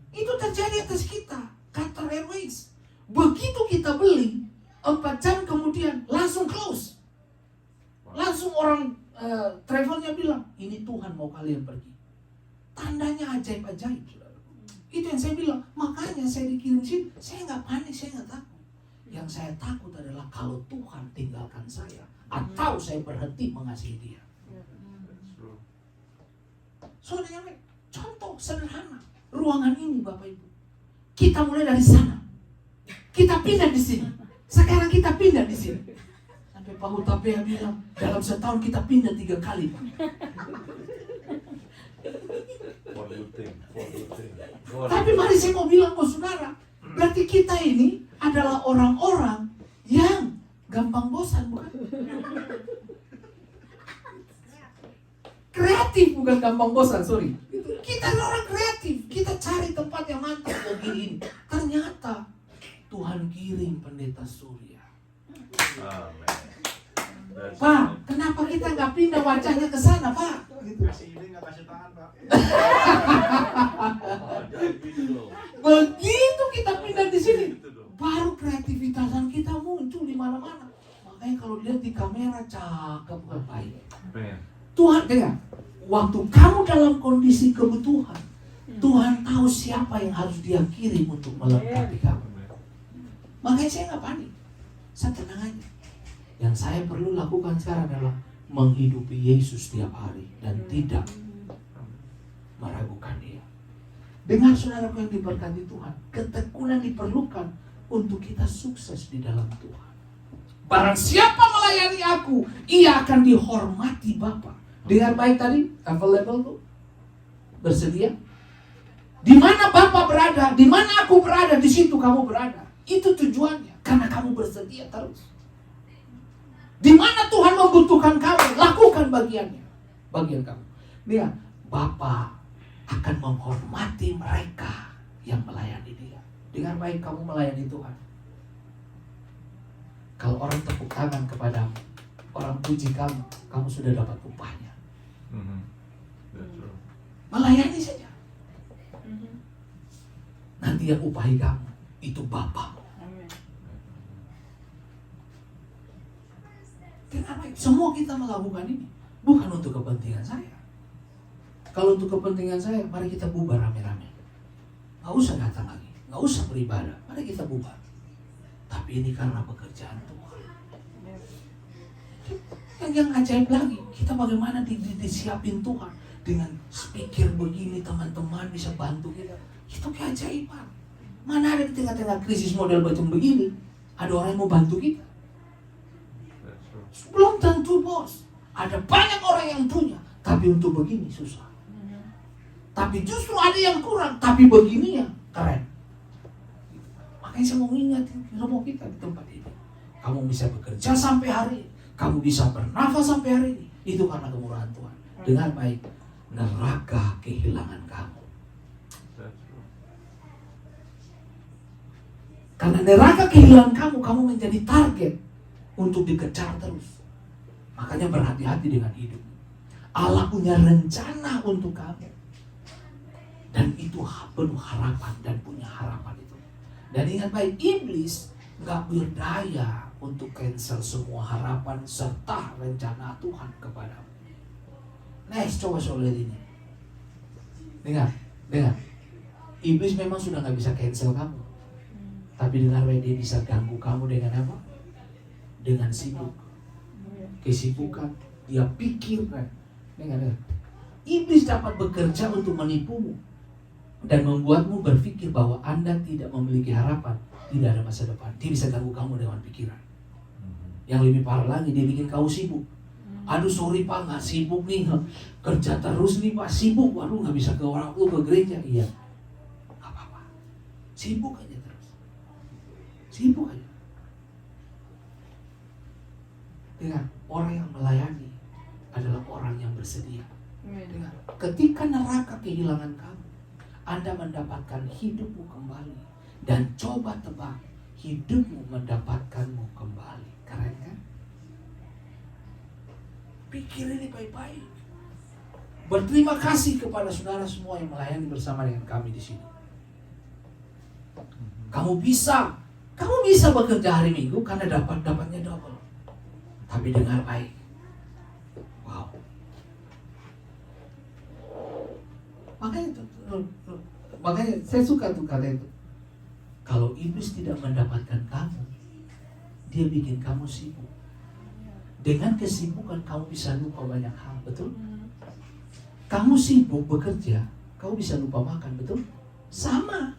Itu terjadi atas kita. Qatar Airways. Begitu kita beli, 4 jam kemudian langsung close. Langsung orang travelnya bilang, ini Tuhan mau kalian pergi. Tandanya ajaib-ajaib, saudara. Itu yang saya bilang. Makanya saya dikirim sini, saya nggak panik, saya nggak takut. Yang saya takut adalah kalau Tuhan tinggalkan saya, atau saya berhenti mengasihi Dia. That's true. Saudara, contoh sederhana. Ruangan ini Bapak Ibu, kita mulai dari sana, kita pindah di sini. Sekarang kita pindah di sini. Sampai Pak Hutapea bilang, dalam setahun kita pindah 3 kali. One good thing. Tapi mari saya mau bilang ke saudara, berarti kita ini adalah orang-orang yang gampang bosan, bukan? Kreatif, bukan gampang bosan, sorry. Kita adalah orang kreatif, kita cari tempat yang mantap begini. Ternyata Tuhan kirim pendeta Surya. Amen. That's Pak, kenapa kita nggak pindah wajahnya ke sana, Pak? Gitu. Kasih ide nggak kasih tangan, Pak. Begitu kita pindah di sini, baru kreativitasan kita muncul di mana-mana. Makanya kalau lihat di kamera cakep, baik. Man. Tuhan, dengar, waktu kamu dalam kondisi kebutuhan, Tuhan tahu siapa yang harus Dia kirim untuk melengkapi kamu. Makanya saya nggak panik, saya tenang aja. Yang saya perlu lakukan sekarang adalah menghidupi Yesus setiap hari dan tidak meragukan Dia. Dengar saudaraku yang diberkati Tuhan, ketekunan diperlukan untuk kita sukses di dalam Tuhan. Barang siapa melayani aku, ia akan dihormati Bapa. Dengar baik tadi, available tuh, bersedia. Di mana Bapa berada, di mana aku berada, di situ kamu berada. Itu tujuannya, karena kamu bersedia terus. Di mana Tuhan membutuhkan kamu, lakukan bagian kamu. Dia, Bapa akan menghormati mereka yang melayani Dia. Dengar baik, kamu melayani Tuhan. Kalau orang tepuk tangan kepadamu, orang puji kamu, kamu sudah dapat upahnya. That's true. Melayani saja. Nanti yang upahi kamu itu Bapamu. Kenapa? Semua kita melakukan ini bukan untuk kepentingan saya. Kalau untuk kepentingan saya, mari kita bubar rame-rame. Nggak usah datang lagi, nggak usah beribadah. Mari kita bubar. Tapi ini karena pekerjaan Tuhan. Yang ajaib lagi, kita bagaimana disiapin Tuhan dengan speaker begini, teman-teman bisa bantu kita. Itu keajaiban. Mana ada di tengah-tengah krisis model macam begini, ada orang yang mau bantu kita. Belum tentu bos. Ada banyak orang yang punya, tapi untuk begini susah. Tapi justru ada yang kurang, tapi begini ya keren. Makanya saya mau ingatin semua kita di tempat ini. Kamu bisa bekerja sampai hari ini, kamu bisa bernafas sampai hari ini, itu karena kemurahan Tuhan. Dengan baik, neraka kehilangan kamu. Karena neraka kehilangan kamu, kamu menjadi target untuk dikejar terus. Makanya berhati-hati dengan hidup. Allah punya rencana untuk kamu. Dan itu penuh harapan dan punya harapan itu. Dan ingat baik, iblis gak berdaya untuk cancel semua harapan serta rencana Tuhan kepadamu. Next, coba soal ini. Dengar. Iblis memang sudah gak bisa cancel kamu. Tapi dengar baik, dia bisa ganggu kamu dengan apa? Dengan sibuk. Kesibukan. Dia pikir. Dengar. Iblis dapat bekerja untuk menipumu dan membuatmu berpikir bahwa Anda tidak memiliki harapan, tidak ada masa depan. Dia bisa ganggu kamu dengan pikiran. Yang lebih parah lagi, dia bikin kamu sibuk. Aduh sorry Pak, gak sibuk nih, kerja terus nih Pak, sibuk. Waduh gak bisa ke orang tua, ke gereja. Iya, gak apa-apa, sibuk aja terus. Sibuk aja. Dengar, orang yang melayani adalah orang yang bersedia. Dengar, ketika neraka kehilangan kamu, Anda mendapatkan hidupmu kembali. Dan coba tebak, hidupmu mendapatkanmu kembali. Keren kan? Pikir ini baik-baik. Berterima kasih kepada saudara semua yang melayani bersama dengan kami di sini. Kamu bisa bekerja hari Minggu karena dapatnya double. Tapi dengar baik. Wow. Makanya saya suka tuh kata itu. Kalau iblis tidak mendapatkan kamu, dia bikin kamu sibuk. Dengan kesibukan kamu bisa lupa banyak hal, betul? Kamu sibuk bekerja, kamu bisa lupa makan, betul? Sama.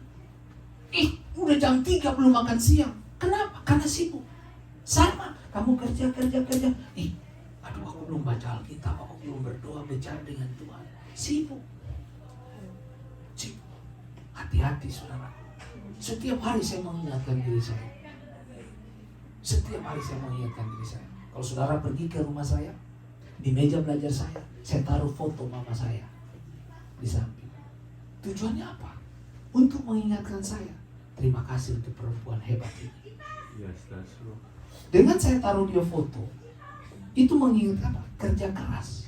Udah jam 3 belum makan siang. Kenapa? Karena sibuk. Sama. Kamu kerja. Aduh aku belum baca Alkitab, aku belum berdoa, bicara dengan Tuhan. Sibuk. Hati-hati saudara. Setiap hari saya mengingatkan diri saya. Kalau saudara pergi ke rumah saya, di meja belajar saya taruh foto mama saya di samping. Tujuannya apa? Untuk mengingatkan saya, terima kasih untuk perempuan hebat ini. Yes, that's true. Dengan saya taruh dia foto, itu mengingatkan kerja keras.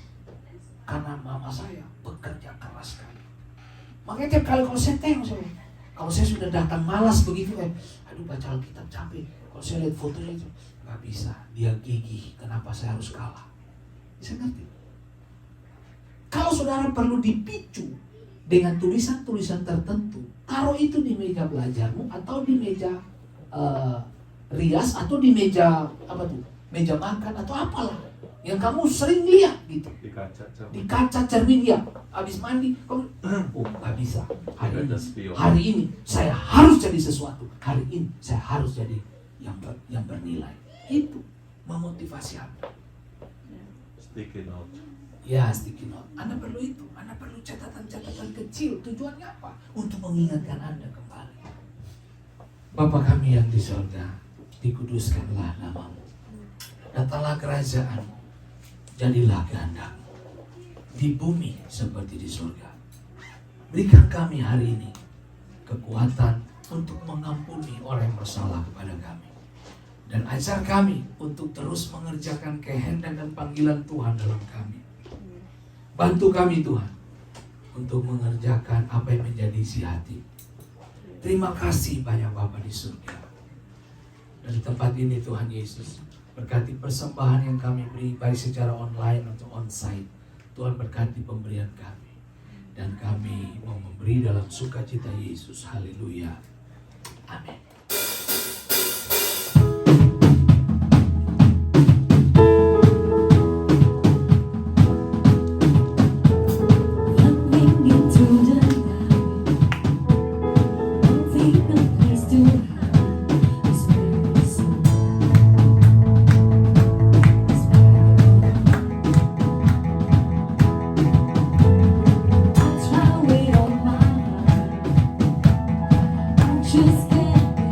Karena mama saya bekerja keras sekali. Makanya tiap kali kalau saya tengok, kalau saya sudah datang malas begitu, aduh baca Alkitab capek. Kalau saya lihat fotonya itu, nggak bisa, dia gigih. Kenapa saya harus kalah? Bisa ngerti? Kalau saudara perlu dipicu dengan tulisan-tulisan tertentu, taruh itu di meja belajarmu atau di meja rias atau di meja meja makan atau apalah yang kamu sering lihat gitu. Di kaca cermin ya. Habis mandi, kamu nggak bisa. Hari ini saya harus jadi sesuatu. Hari ini saya harus jadi yang bernilai. Itu memotivasi Anda. Sticky note. Ya, sticky note. Anda perlu itu. Anda perlu catatan-catatan kecil. Tujuannya apa? Untuk mengingatkan Anda kembali. Bapa kami yang di surga, dikuduskanlah namamu. Datanglah kerajaanmu. Jadilah kehendak-Mu di bumi seperti di surga. Berikan kami hari ini kekuatan untuk mengampuni orang yang bersalah kepada kami. Dan ajar kami untuk terus mengerjakan kehendak dan panggilan Tuhan dalam kami. Bantu kami Tuhan untuk mengerjakan apa yang menjadi isi hati. Terima kasih banyak Bapa di surga. Dari tempat ini Tuhan Yesus, berkati persembahan yang kami beri baik secara online atau onsite. Tuhan berkati pemberian kami. Dan kami mau memberi dalam sukacita Yesus. Haleluya. Amin. Running into the night, wanting a place to hide. His very soul. I try with all my heart. I just can't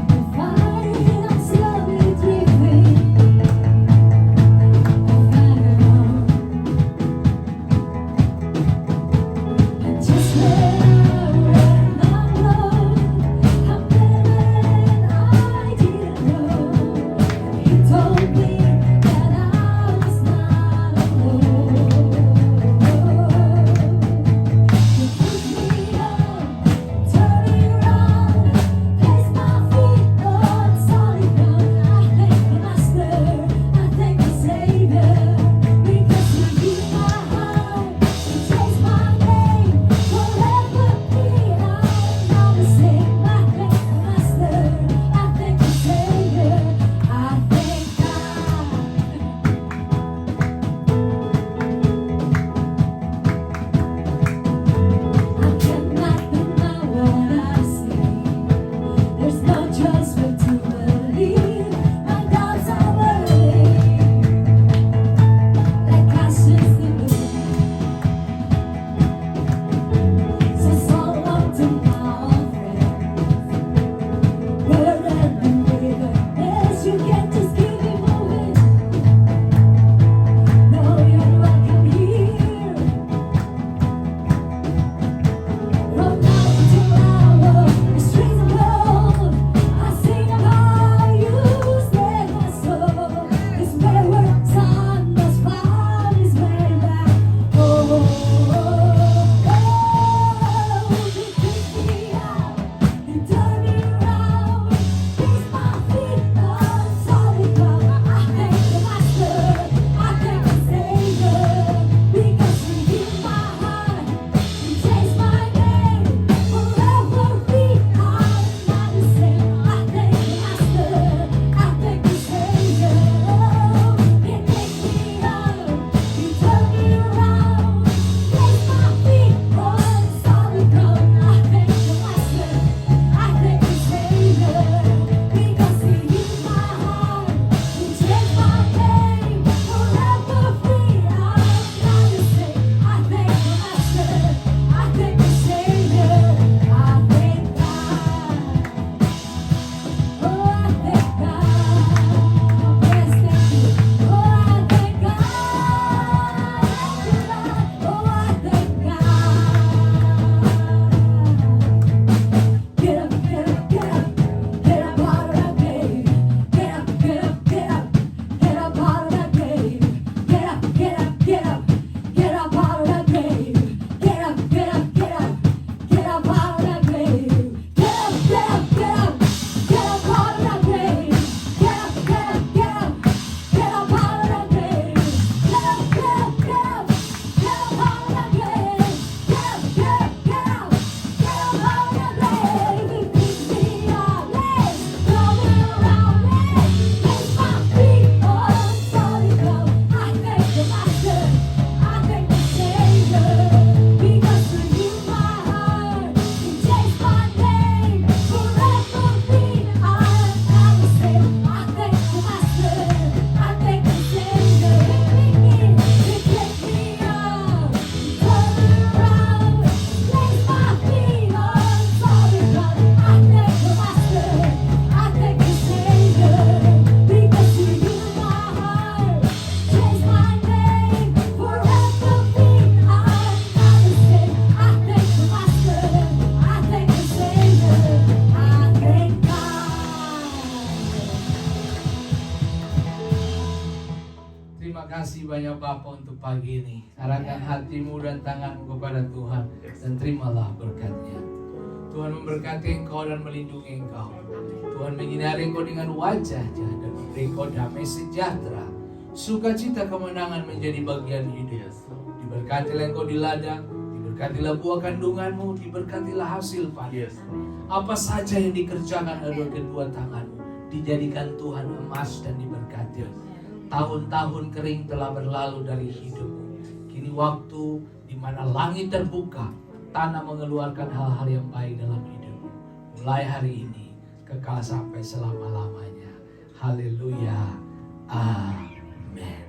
kasih banyak Bapak untuk pagi ini. Arahkan hatimu dan tanganmu kepada Tuhan dan terimalah berkatnya. Tuhan memberkati engkau dan melindungi engkau. Tuhan menyinari engkau dengan wajahnya dan memberi engkau damai sejahtera. Sukacita kemenangan menjadi bagian hidup. Diberkatilah engkau di ladang, diberkatilah buah kandunganmu, diberkatilah hasil panen. Apa saja yang dikerjakan oleh kedua tanganmu, dijadikan Tuhan emas dan diberkati. Tahun-tahun kering telah berlalu dari hidupmu. Kini waktu di mana langit terbuka, tanah mengeluarkan hal-hal yang baik dalam hidupmu. Mulai hari ini, kekal sampai selama-lamanya. Haleluya. Amin.